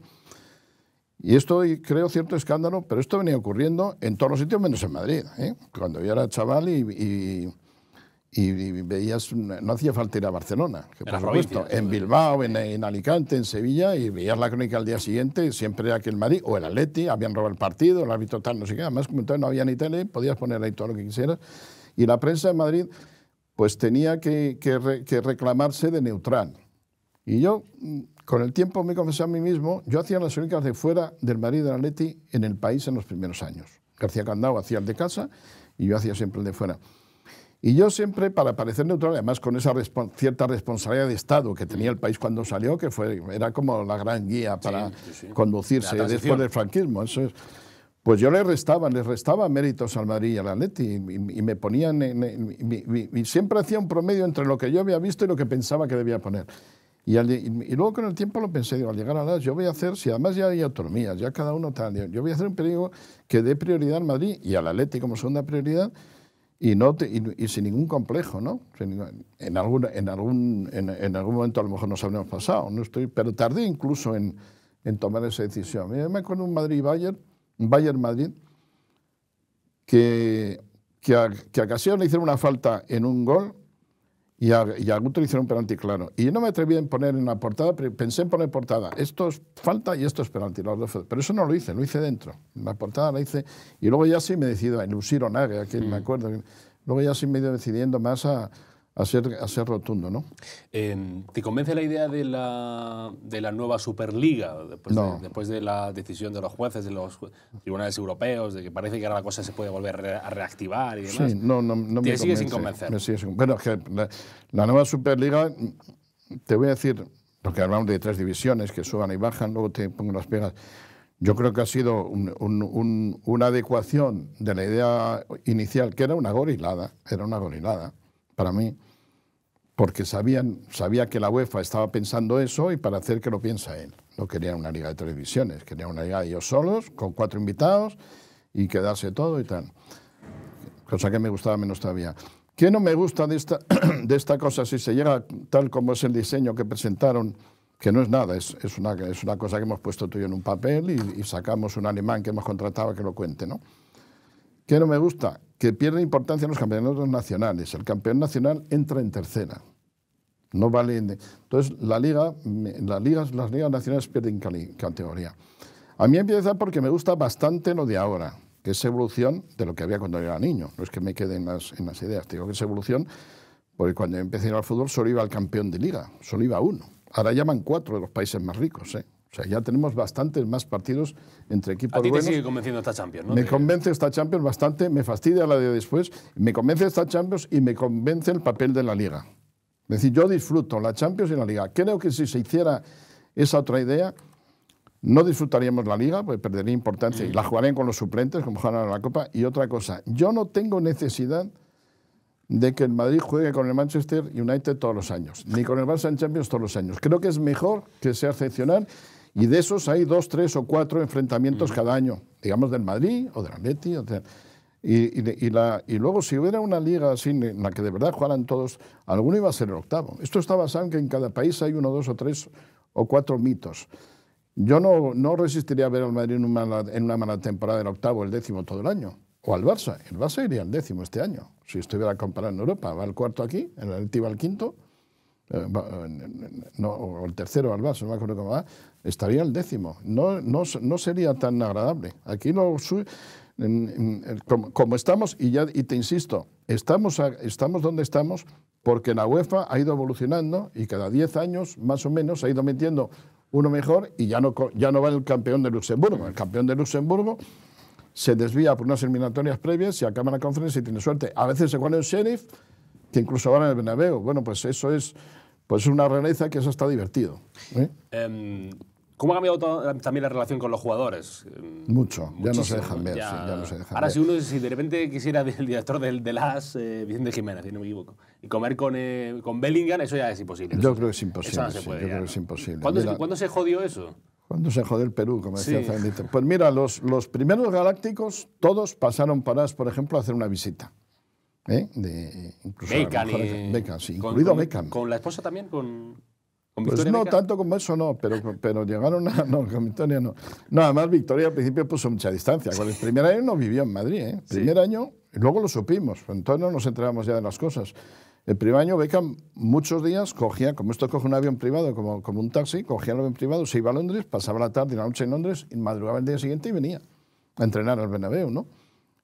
Y esto creo cierto escándalo, pero esto venía ocurriendo en todos los sitios menos en Madrid. Cuando yo era chaval y veías, no hacía falta ir a Barcelona, que por supuesto, en Bilbao, en Alicante, en Sevilla, y veías la crónica al día siguiente, siempre era que el Madrid o el Atleti habían robado el partido, el árbitro tal, no sé qué. Además, como entonces no había ni tele, podías poner ahí todo lo que quisieras. Y la prensa de Madrid pues tenía que reclamarse de neutral. Y yo, con el tiempo, me confesé a mí mismo, yo hacía las crónicas de fuera del Madrid y del Atleti en El País en los primeros años. García Candao hacía el de casa y yo hacía siempre el de fuera. Y yo siempre, para parecer neutral, además con esa cierta responsabilidad de Estado que tenía El País cuando salió, que era como la gran guía para conducirse después del franquismo. Eso es. Pues yo les restaba méritos al Madrid y al Atleti y me ponían, y siempre hacía un promedio entre lo que yo había visto y lo que pensaba que debía poner. Y luego con el tiempo lo pensé, digo, al llegar a las, yo voy a hacer, si además ya hay autonomías, ya cada uno tal, yo voy a hacer un periódico que dé prioridad al Madrid y al Atleti como segunda prioridad y sin ningún complejo, ¿no? En algún momento a lo mejor nos habremos pasado, pero tardé incluso en tomar esa decisión. Me acuerdo un Bayern-Madrid, que a Casillas le hicieron una falta en un gol y a Guto le hicieron un penalti claro. Y yo no me atreví a poner en la portada, pero pensé en poner portada. Esto es falta y esto es penalti. Pero eso no lo hice dentro. En la portada la hice y luego ya sí me decido, en Usiro Nage, aquí me acuerdo. Luego ya sí me he ido decidiendo más a ser rotundo, ¿no? ¿Te convence la idea de la nueva Superliga después de la decisión de los jueces, de los tribunales europeos, de que parece que ahora la cosa se puede volver a reactivar y demás? Sí, no me sigue sin convencer. Bueno, que la nueva Superliga, te voy a decir, porque hablamos de 3 divisiones que suban y bajan, luego te pongo las pegas. Yo creo que ha sido una adecuación de la idea inicial, que era una gorilada para mí, porque sabía que la UEFA estaba pensando eso y para hacer que lo piensa él. No querían una liga de televisiones, querían una liga de ellos solos, con 4 invitados y quedarse todo y tal. Cosa que me gustaba menos todavía. ¿Qué no me gusta de esta cosa si se llega tal como es el diseño que presentaron? Que no es nada, es una cosa que hemos puesto tú y yo en un papel y sacamos un alemán que hemos contratado a que lo cuente, ¿no? ¿Qué no me gusta? Que pierde importancia en los campeonatos nacionales. El campeón nacional entra en tercera. No vale. Entonces, las ligas nacionales pierden categoría. A mí empieza porque me gusta bastante lo de ahora, que es evolución de lo que había cuando era niño. No es que me quede en las ideas, digo que es evolución, porque cuando yo empecé a ir al fútbol solo iba al campeón de liga, solo iba uno. Ahora llaman 4 de los países más ricos, ¿eh? O sea, ya tenemos bastantes más partidos entre equipos buenos. A ti te sigue convenciendo esta Champions, ¿no? Me convence esta Champions bastante, me fastidia la de después, me convence esta Champions y me convence el papel de la Liga. Es decir, yo disfruto la Champions y la Liga. Creo que si se hiciera esa otra idea, no disfrutaríamos la Liga, pues perdería importancia y la jugarían con los suplentes, como jugaron la Copa. Y otra cosa, yo no tengo necesidad de que el Madrid juegue con el Manchester United todos los años, ni con el Barça en Champions todos los años. Creo que es mejor que sea excepcional y de esos hay 2, 3 o 4 enfrentamientos cada año, digamos del Madrid o del Atleti. Y luego si hubiera una liga así en la que de verdad jugaran todos, alguno iba a ser el octavo. Esto está basado en que en cada país hay 1, 2 o 3 o 4 mitos. Yo no resistiría a ver al Madrid en una mala temporada el octavo, el 10º todo el año. O al Barça. El Barça iría al 10º este año. Si estuviera comparando en Europa, va al 4º aquí, el Atleti va al 5º, o el 3º al Barça, no me acuerdo cómo va, estaría al 10º. No sería tan agradable. Aquí como estamos, y te insisto, estamos donde estamos porque la UEFA ha ido evolucionando y cada 10 años, más o menos, ha ido metiendo uno mejor y ya no va el campeón de Luxemburgo. El campeón de Luxemburgo se desvía por unas eliminatorias previas y acaba la conferencia y tiene suerte. A veces se juega en el Sheriff, que incluso van en el Bernabéu. Bueno, pues eso es una realidad que eso está divertido. ¿Cómo ha cambiado también la relación con los jugadores? Mucho. Ya no se dejan ver. Ya no se dejan ahora, ver. si de repente quisiera el director del AS, Vicente Jiménez, si no me equivoco, y comer con Bellingham, eso ya es imposible. Yo creo que es imposible. Eso no se puede. Yo creo que es imposible. ¿Cuándo se jodió eso? ¿Cuándo se jodió el Perú, como decía Zabaleta? Pues mira, los primeros galácticos, todos pasaron por ejemplo, a hacer una visita. Incluso Beckham, sí, incluido Beckham. ¿Con la esposa también? ¿Con pues Victoria no, Beckham? tanto como eso no, pero llegaron a... No, con Victoria no. No, además Victoria al principio puso mucha distancia. Con el primer año no vivió en Madrid, ¿eh? El primer año, y luego lo supimos, entonces no nos enterábamos ya de las cosas. El primer año Beckham muchos días cogía, como esto coge un avión privado, como un taxi, cogía el avión privado, se iba a Londres, pasaba la tarde y la noche en Londres, y madrugaba el día siguiente y venía a entrenar al Bernabéu, ¿no?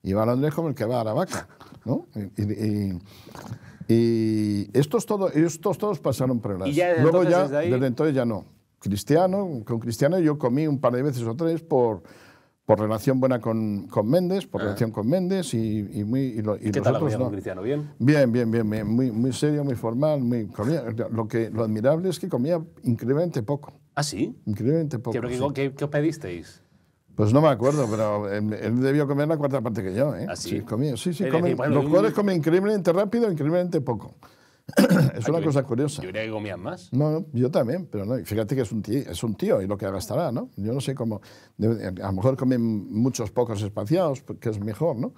Iba a Londres como el que va a Aravaca, ¿no? Y estos todos pasaron por el AS. Luego ya, desde entonces ya no. Con Cristiano yo comí un par de veces o 3 por relación buena con Méndez, relación con Méndez y ¿Qué tal la comida con Cristiano? ¿Bien? Bien. Muy serio, muy formal. Lo admirable es que comía increíblemente poco. ¿Ah, sí? Increíblemente poco. ¿Qué os pedisteis? Pues no me acuerdo, pero él debió comer la 4ª parte que yo, ¿eh? ¿Ah, sí? Comía. Sí, los jugadores comen increíblemente rápido, increíblemente poco. Es una cosa curiosa. Yo diría que comían más. No, yo también, pero no. Fíjate que es un tío y lo que gastará, ¿no? Yo no sé cómo. A lo mejor comen muchos pocos espaciados, que es mejor, ¿no? A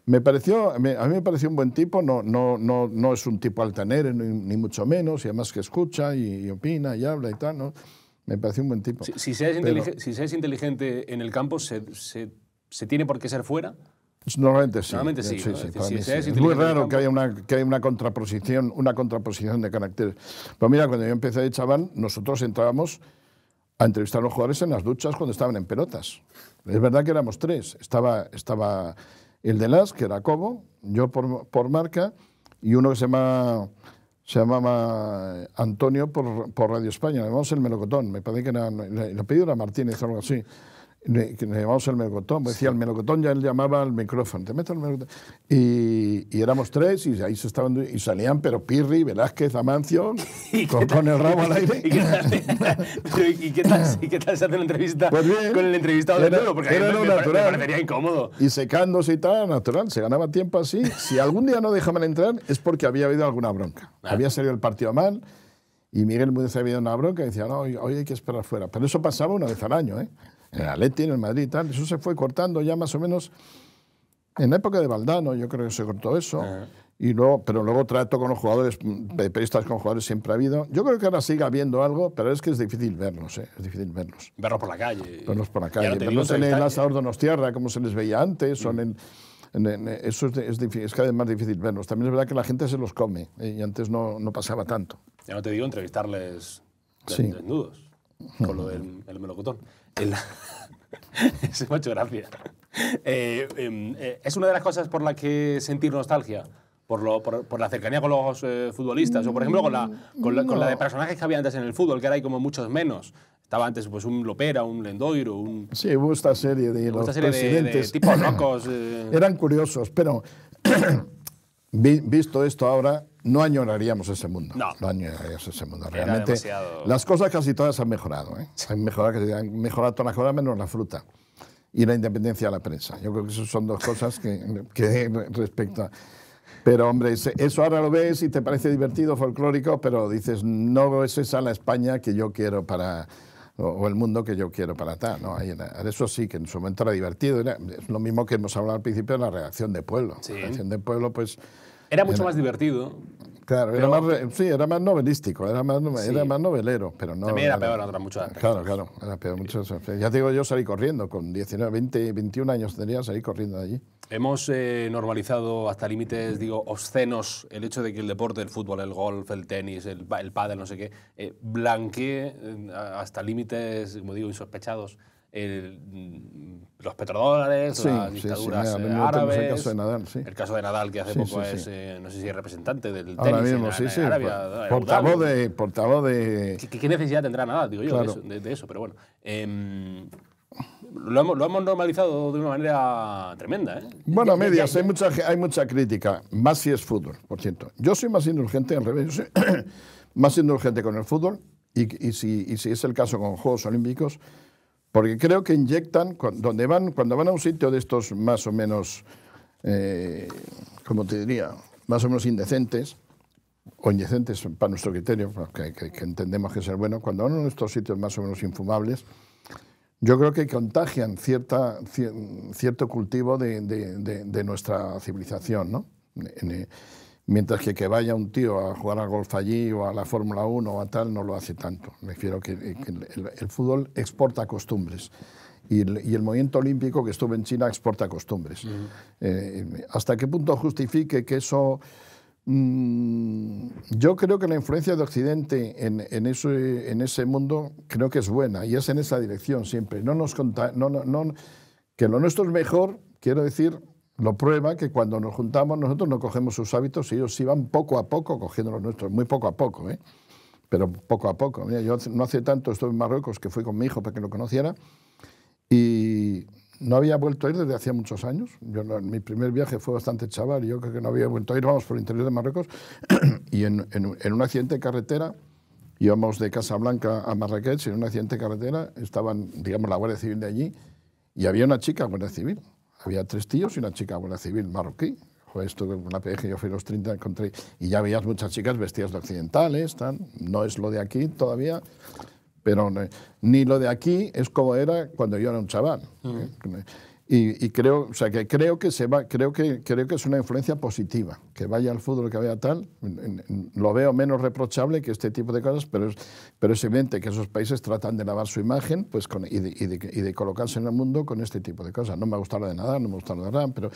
mí me pareció un buen tipo, no es un tipo altanero, ni mucho menos, y además que escucha y opina y habla y tal, ¿no? Me pareció un buen tipo. Si se es inteligente en el campo, ¿se tiene por qué ser fuera? Normalmente sí. Normalmente sí. Es muy raro que haya una contraposición de caracteres. Pero mira, cuando yo empecé de chaval, nosotros entrábamos a entrevistar a los jugadores en las duchas cuando estaban en pelotas. Es verdad que éramos 3. Estaba el de Las, que era Cobo, yo por Marca, y uno que se llamaba Antonio por Radio España. Le llamamos el Melocotón. Me parece que el apellido era Martínez o algo así. Le llamamos el Melocotón. Decía el Melocotón, ya él llamaba al micrófono. Te meto el Melocotón. Y éramos 3 y ahí y salían, pero Pirri, Velázquez, Amancio, con el rabo al aire. ¿Y qué tal se hace una entrevista con el entrevistado de nuevo? Porque era me parecería incómodo. Y secándose y tal, natural. Se ganaba tiempo así. Si algún día no dejaban entrar es porque había habido alguna bronca. Había salido el partido mal y Miguel Múdez había dado una bronca y decía, no, hoy hay que esperar fuera. Pero eso pasaba una vez al año, ¿eh? En el Atleti, en el Madrid y tal. Eso se fue cortando ya más o menos en la época de Valdano, yo creo que se cortó eso. Pero luego trato con los jugadores, periodistas con jugadores siempre ha habido. Yo creo que ahora sigue habiendo algo, pero es que es difícil verlos, es difícil verlos. Verlos por la calle. Verlos por la calle. Verlos en el asador Donostiarra, como se les veía antes, o eso es cada vez más difícil verlos. También es verdad que la gente se los come, y antes no pasaba tanto. Ya no te digo entrevistarles desnudos, con lo del melocotón. Es mucho gracia. Es una de las cosas por la que sentir nostalgia. Por la cercanía con los futbolistas, o por ejemplo con la de personajes que había antes en el fútbol, que ahora hay como muchos menos. Estaba antes pues un Lopera, un Lendoiro, Sí, hubo esta serie de los presidentes. De tipos locos. Eran curiosos, pero visto esto ahora, no añoraríamos ese mundo. No añoraríamos ese mundo. Realmente las cosas casi todas han mejorado. Han mejorado todas las cosas menos la fruta y la independencia de la prensa. Yo creo que esas son dos cosas que respecto a... Pero, hombre, eso ahora lo ves y te parece divertido, folclórico, pero dices, no es esa la España que yo quiero para... o el mundo que yo quiero para tal, ¿no? Eso sí, que en su momento era divertido. Es lo mismo que hemos hablado al principio de la reacción de pueblo. Sí. La reacción de pueblo, pues... Era mucho más divertido. Claro, era más novelístico, era más novelero, pero no... También era peor otras muchas. Claro, era peor. Ya te digo, yo salí corriendo, con 19, 20, 21 años tendría, salí corriendo de allí. Hemos normalizado hasta límites, obscenos, el hecho de que el deporte, el fútbol, el golf, el tenis, el pádel, no sé qué, blanquee hasta límites, como digo, insospechados. Los petrodólares, las dictaduras árabes, el caso de Nadal, el caso de Nadal, que hace poco es, no sé si es representante del tenis ahora mismo, en Arabia. Portavoz de... ¿Qué necesidad tendrá Nadal, digo yo, claro. de eso? Pero bueno, lo hemos normalizado de una manera tremenda. Bueno, a medias, hay mucha crítica, más si es fútbol, por cierto. Yo soy más indulgente, al revés, yo soy más indulgente con el fútbol y si es el caso con Juegos Olímpicos, porque creo que inyectan, cuando van a un sitio de estos más o menos, como te diría, más o menos indecentes, o indecentes para nuestro criterio, que entendemos que es el bueno, cuando van a estos sitios más o menos infumables, yo creo que contagian cierto cultivo de nuestra civilización, ¿no? Mientras que vaya un tío a jugar al golf allí o a la Fórmula 1 o a tal, no lo hace tanto. Me refiero que el fútbol exporta costumbres y el movimiento olímpico que estuvo en China exporta costumbres. ¿Hasta qué punto justifique que eso...? Yo creo que la influencia de Occidente en ese mundo creo que es buena y es en esa dirección siempre. Que lo nuestro es mejor, quiero decir... Lo prueba que cuando nos juntamos nosotros no cogemos sus hábitos y ellos sí van poco a poco cogiendo los nuestros, muy poco a poco, pero poco a poco. Mira, yo no hace tanto estuve en Marruecos, que fui con mi hijo para que lo conociera, y no había vuelto a ir desde hacía muchos años. Mi primer viaje fue bastante chaval y yo creo que no había vuelto a ir, vamos por el interior de Marruecos, y en un accidente de carretera, íbamos de Casablanca a Marrakech, y en un accidente de carretera estaban, digamos, la Guardia Civil de allí, y había una chica Guardia Civil. Había 3 tíos y una chica Guardia Civil marroquí. Esto con la PDG, yo fui a los 30, encontré, y ya veías muchas chicas vestidas de occidentales, no es lo de aquí todavía, pero ni lo de aquí es como era cuando yo era un chaval. Y creo, o sea, que creo que es una influencia positiva, que vaya al fútbol, que vaya tal, lo veo menos reprochable que este tipo de cosas, pero es evidente que esos países tratan de lavar su imagen pues, y de colocarse en el mundo con este tipo de cosas. No me gusta lo de Nadal, no me gusta lo de Ram, pero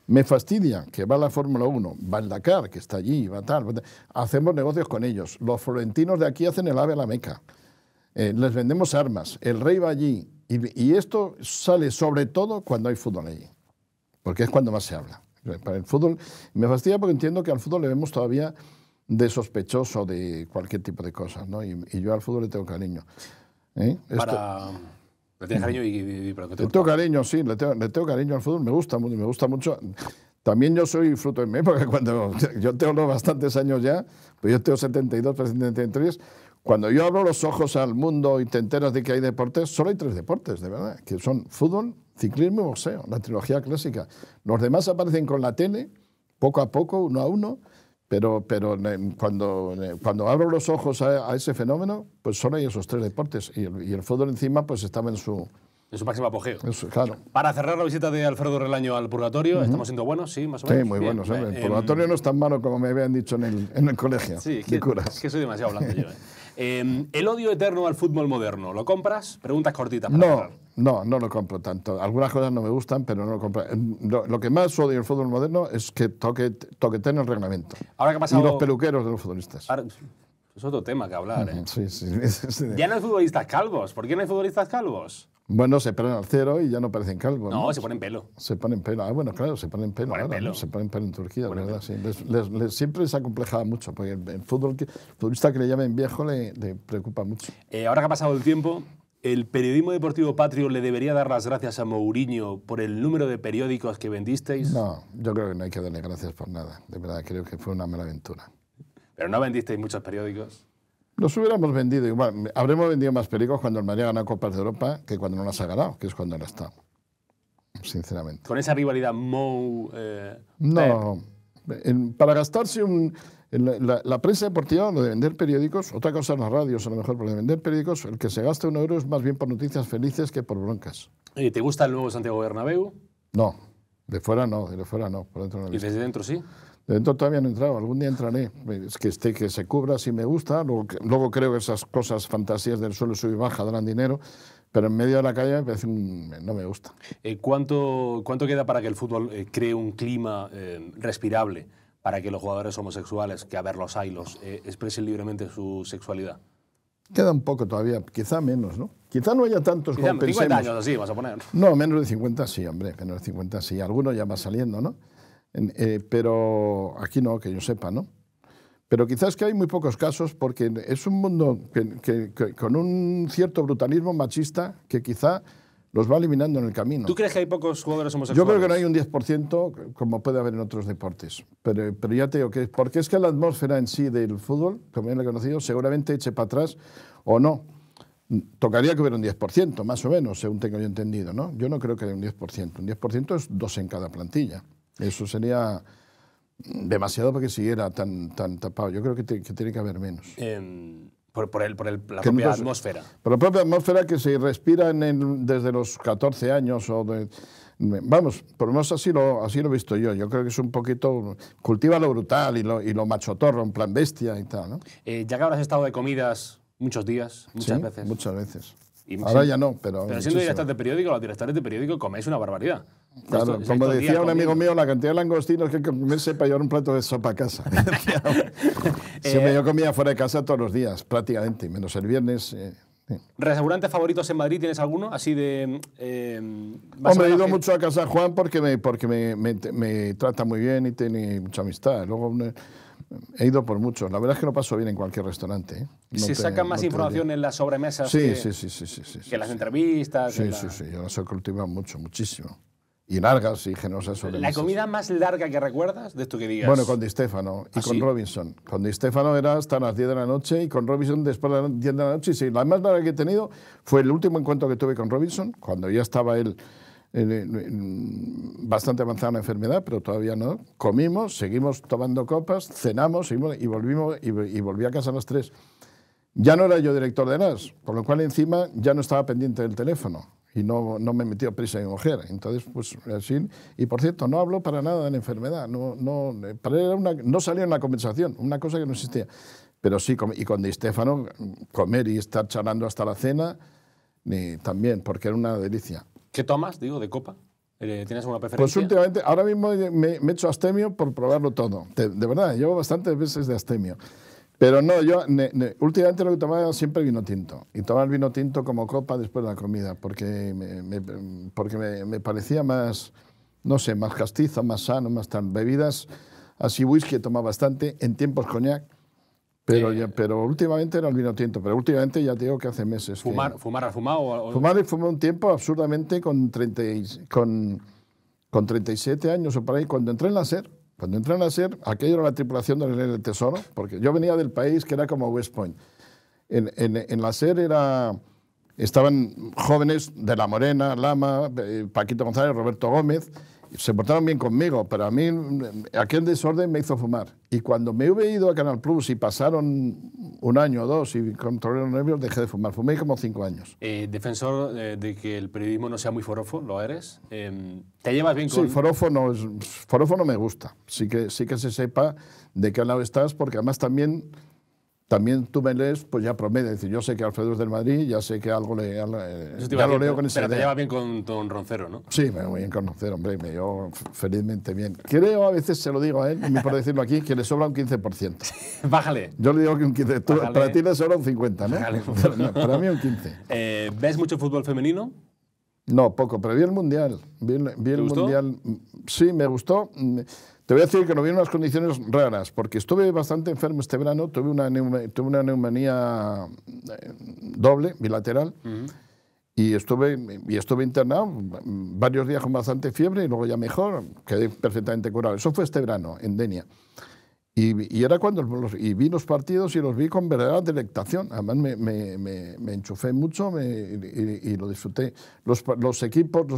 me fastidia que va la Fórmula 1, va el Dakar, que está allí, va tal, hacemos negocios con ellos. Los florentinos de aquí hacen el ave a la Meca. Les vendemos armas, el rey va allí. Y esto sale sobre todo cuando hay fútbol allí, porque es cuando más se habla. Para el fútbol me fastidia porque entiendo que al fútbol le vemos todavía de sospechoso de cualquier tipo de cosas, ¿no? Y yo al fútbol le tengo cariño. ¿Le tienes cariño le tengo cariño, sí, le tengo cariño al fútbol, me gusta mucho. También yo soy fruto de mi época, cuando yo tengo bastantes años ya, pues yo tengo 72, 73. Cuando yo abro los ojos al mundo y te enteras de que hay deportes, solo hay 3 deportes, de verdad, que son fútbol, ciclismo y boxeo, la trilogía clásica. Los demás aparecen con la tele, poco a poco, uno a uno, pero cuando abro los ojos a ese fenómeno, pues solo hay esos 3 deportes. Y el fútbol encima pues estaba en su En su máximo apogeo. Eso, claro. Para cerrar la visita de Alfredo Relaño al Purgatorio, ¿estamos siendo buenos? Sí, más o menos. Sí, muy buenos. El Purgatorio no es tan malo como me habían dicho en el colegio. Sí, es que soy demasiado hablando yo. El odio eterno al fútbol moderno, ¿lo compras? Preguntas cortitas. No lo compro tanto. Algunas cosas no me gustan, pero no lo compro. Lo que más odio del fútbol moderno es que toqueteen el reglamento. Ahora que ha pasado... Y los peluqueros de los futbolistas. Ahora, es otro tema que hablar, ¿eh? Sí. Ya no hay futbolistas calvos. ¿Por qué no hay futbolistas calvos? Bueno, se ponen al cero y ya no parecen calvos. No, se ponen pelo. Se ponen pelo. Ah, bueno, claro, se ponen pelo. ¿No? Se ponen pelo en Turquía, ¿verdad? Sí. Siempre se ha complejado mucho, porque el futbolista que le llamen viejo le preocupa mucho. Ahora que ha pasado el tiempo, ¿el periodismo deportivo patrio le debería dar las gracias a Mourinho por el número de periódicos que vendisteis? No, yo creo que no hay que darle gracias por nada. De verdad, creo que fue una mala aventura. ¿Pero no vendisteis muchos periódicos? Los hubiéramos vendido igual. Habremos vendido más periódicos cuando el Madrid ha ganado Copas de Europa que cuando no las ha ganado, que es cuando él ha estado. Sinceramente. ¿Con esa rivalidad Mou? No. Para gastarse la prensa deportiva, lo de vender periódicos, otra cosa en las radios, a lo mejor, pero de vender periódicos, el que se gasta €1 es más bien por noticias felices que por broncas. ¿Te gusta el nuevo Santiago Bernabéu? No. De fuera no. Por dentro no. ¿Y desde dentro sí? De dentro todavía no he entrado, algún día entraré. Es que se cubra si me gusta, luego creo que esas cosas, fantasías del suelo sub y baja darán dinero, pero en medio de la calle me parece no me gusta. ¿Cuánto queda para que el fútbol cree un clima respirable para que los jugadores homosexuales, que a ver los hay, expresen libremente su sexualidad? Queda un poco todavía, quizá menos, ¿no? Quizá no haya tantos como pensemos. 50 años así, vas a poner. No, menos de 50 sí, hombre, menos de 50 sí. Algunos ya va saliendo, ¿no? Pero aquí no, que yo sepa, ¿no? Pero quizás que hay muy pocos casos porque es un mundo que con un cierto brutalismo machista que quizá los va eliminando en el camino. ¿Tú crees que hay pocos jugadores homosexuales? Yo creo que no hay un 10% como puede haber en otros deportes. Pero ya te digo que porque es que la atmósfera en sí del fútbol, como bien lo he conocido, seguramente eche para atrás o no. Tocaría que hubiera un 10%, más o menos, según tengo yo entendido, ¿no? Yo no creo que haya un 10%. Un 10% es 2 en cada plantilla. Eso sería demasiado para que siguiera tan tapado. Yo creo que tiene que haber menos. La propia atmósfera. Por la propia atmósfera que se respira desde los 14 años. Vamos, por lo menos así lo he visto yo. Yo creo que es un poquito... Cultiva lo brutal y lo machotorro, en plan bestia y tal, ¿no? Ya que habrás estado de comidas muchos días, muchas veces. Muchas veces. Ahora ya no, pero siendo directores de periódico, los directores de periódico coméis una barbaridad. Claro, como decía un amigo mío, la cantidad de langostinos que comerse para llevar un plato de sopa a casa. Siempre yo comía fuera de casa todos los días, prácticamente, menos el viernes. ¿Restaurantes favoritos en Madrid tienes alguno? Así de... Hombre, he ido mucho a casa de Juan porque me trata muy bien y tiene mucha amistad. Luego he ido por muchos. La verdad es que lo paso bien en cualquier restaurante. ¿Se sacan más información en las sobremesas sí, que las entrevistas? Sí, yo las he cultivado muchísimo. Y largas y generosas sobremesas. ¿La comida más larga que recuerdas de esto que digas? Bueno, con Di Stéfano y con Robinson. Con Di Stéfano era hasta las 10 de la noche y con Robinson después de las 10 de la noche. Y sí, la más larga que he tenido fue el último encuentro que tuve con Robinson, cuando ya estaba él bastante avanzada en la enfermedad, pero todavía no. Comimos, seguimos tomando copas, cenamos y volví a casa a las 3. Ya no era yo director de NAS, por lo cual encima ya no estaba pendiente del teléfono. Y no me metió prisa en mi mujer. Entonces, pues así. Y por cierto, no habló para nada de la enfermedad. Para él no salió en la conversación, una cosa que no existía. Pero sí, y con Di Stéfano, comer y estar charlando hasta la cena, también, porque era una delicia. ¿Qué tomas, de copa? ¿Tienes alguna preferencia? Pues últimamente, ahora mismo me he hecho astemio por probarlo todo. De verdad, llevo bastantes veces de astemio. Pero no, yo últimamente lo que tomaba siempre vino tinto. Y tomaba el vino tinto como copa después de la comida, porque me parecía más, no sé, más castizo, más sano, más tan. Bebidas, así whisky tomaba bastante, en tiempos coñac, pero últimamente era el vino tinto. Pero últimamente ya te digo que hace meses. ¿Fumar has fumado? Fumar y fumé un tiempo absurdamente con 37 años o por ahí, cuando entré en la SER. Cuando entré en la SER, aquello era la tripulación del Tesoro, porque yo venía del país que era como West Point. En la SER estaban jóvenes de La Morena, Lama, Paquito González, Roberto Gómez, se portaron bien conmigo, pero a mí aquel desorden me hizo fumar. Y cuando me he ido a Canal Plus y pasaron un año o dos y controlé los nervios, dejé de fumar. Fumé como 5 años. Defensor de que el periodismo no sea muy forofo, ¿lo eres? ¿Te llevas bien con...? Sí, forofo no me gusta. Sí que se sepa de qué lado estás, porque además también tú me lees, pues ya promedio. Es decir, yo sé que Alfredo es del Madrid, ya sé que algo ya lo leo con esa idea. Pero te llevas bien con Roncero, ¿no? Sí, me voy bien con Roncero, hombre, me llevo felizmente bien. Creo, a veces se lo digo a él, ni por decirlo aquí, que le sobra un 15%. Bájale. Yo le digo que un 15%. Para ti le sobra un 50%, ¿no? Bájale. No, para mí un 15%. ¿Ves mucho fútbol femenino? No, poco, pero vi el Mundial. Vi el Mundial. Sí, me gustó. Te voy a decir que lo vi en unas condiciones raras, porque estuve bastante enfermo este verano, tuve una neumonía doble, bilateral, y estuve internado varios días con bastante fiebre y luego ya mejor, quedé perfectamente curado. Eso fue este verano, en Denia. Y era cuando vi los partidos y los vi con verdadera delectación. Además me enchufé mucho y lo disfruté. Los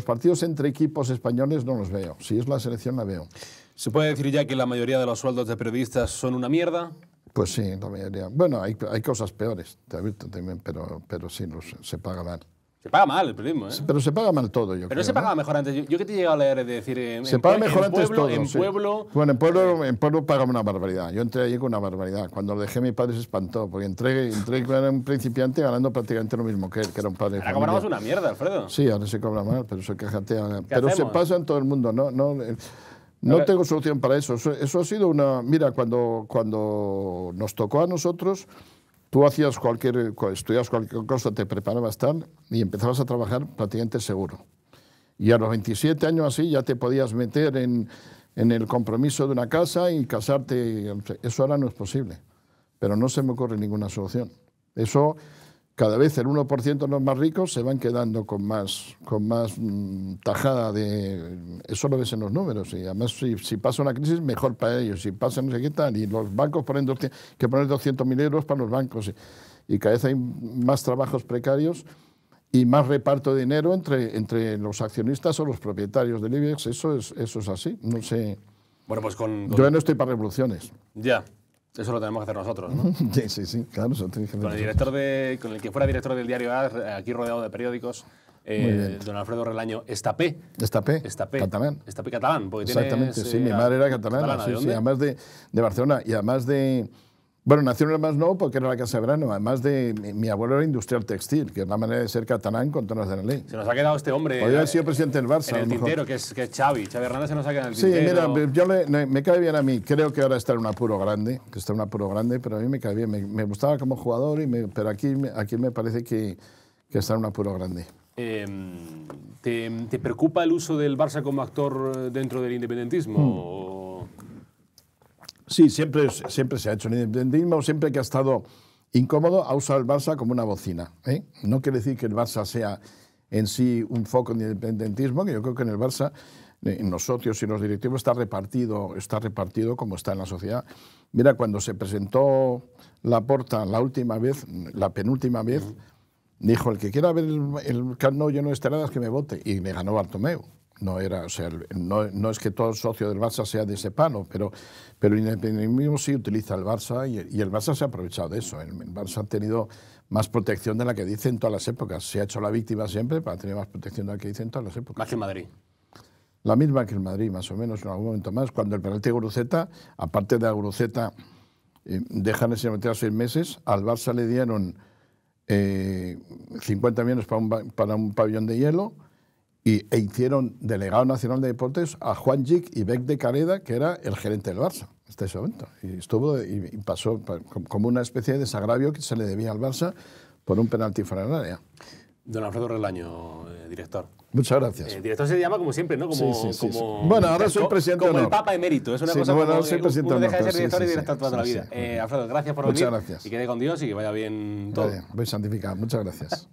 partidos entre equipos españoles no los veo. Si es la selección, la veo. ¿Se puede decir ya que la mayoría de los sueldos de periodistas son una mierda? Pues sí, la mayoría. Bueno, hay cosas peores, también, pero sí, se paga mal. Se paga mal el periodismo, ¿eh? Pero se paga mal todo, yo creo. Pero se pagaba mejor antes. Yo que te he llegado a leer, es decir, se paga mejor antes todo. En pueblo... Bueno, en pueblo pagan una barbaridad. Yo entré allí con una barbaridad. Cuando lo dejé, mi padre se espantó, porque entré era un principiante ganando prácticamente lo mismo que él, que era un padre de familia. Ahora cobramos una mierda, Alfredo. Sí, ahora se cobra mal, pero eso quéjate. Pero se pasa en todo el mundo, no tengo solución para eso. Eso ha sido una... Mira, cuando nos tocó a nosotros, tú estudias cualquier cosa, te preparabas tal y empezabas a trabajar prácticamente seguro. Y a los 27 años así ya te podías meter en el compromiso de una casa y casarte. Eso ahora no es posible. Pero no se me ocurre ninguna solución. Eso... Cada vez el 1% de los más ricos se van quedando con más tajada de... Eso lo ves en los números. Y además, si pasa una crisis, mejor para ellos. Si pasa no sé qué tal. Y los bancos ponen que poner 200.000 euros para los bancos. Y cada vez hay más trabajos precarios y más reparto de dinero entre los accionistas o los propietarios del IBEX. Eso es así. No sé... Bueno, pues Yo no estoy para revoluciones. Ya. Eso lo tenemos que hacer nosotros, ¿no? Sí, claro. Eso tiene que hacer con el que fuera director del diario AS, aquí rodeado de periódicos, don Alfredo Relaño, Estapé. Catalán. Estapé catalán. Exactamente, sí, mi madre era catalana, sí, además de Barcelona y además de... Bueno, nació en el Masnou porque era la Casa de Verano, además de... Mi abuelo era industrial textil, que es la manera de ser catalán con tonos de la ley. Se nos ha quedado este hombre... Podría haber sido presidente del Barça. En el tintero, que es Xavi. Xavi Hernández se nos ha quedado en el tintero. Sí, mira, me cae bien a mí. Creo que ahora está en un apuro grande, pero a mí me cae bien. Me gustaba como jugador, pero aquí me parece que está en un apuro grande. ¿Te preocupa el uso del Barça como actor dentro del independentismo? Sí, siempre se ha hecho el independentismo, siempre que ha estado incómodo ha usado el Barça como una bocina. No quiere decir que el Barça sea en sí un foco de independentismo, que yo creo que en el Barça, en los socios y los directivos, está repartido como está en la sociedad. Mira, cuando se presentó Laporta la penúltima vez, dijo, el que quiera ver el Camp Nou lleno de esteladas, que me vote, y le ganó Bartomeu. No es que todo socio del Barça sea de ese palo, pero el independentismo sí utiliza el Barça y el Barça se ha aprovechado de eso. El Barça ha tenido más protección de la que dice en todas las épocas. Se ha hecho la víctima siempre para tener más protección de la que dice en todas las épocas. Más que en Madrid. La misma que el Madrid, más o menos, en algún momento más. Cuando el penalti de Guruceta, aparte de a Guruceta, dejan ese meter a 6 meses, al Barça le dieron 50 millones para un pabellón de hielo, e hicieron delegado nacional de deportes a Juan Gic y Bec de Careda, que era el gerente del Barça hasta ese momento. Y pasó como una especie de desagravio que se le debía al Barça por un penalti fuera del área. Don Alfredo Relaño, director. Muchas gracias. Director se llama como siempre, ¿no? Sí. Bueno, ahora soy presidente como el Papa emérito. Es una cosa bueno, como soy presidente uno deja de ser director y director toda la vida. Sí. Alfredo, gracias por venir. Muchas gracias. Y quede con Dios y que vaya bien todo. Voy santificado. Muchas gracias.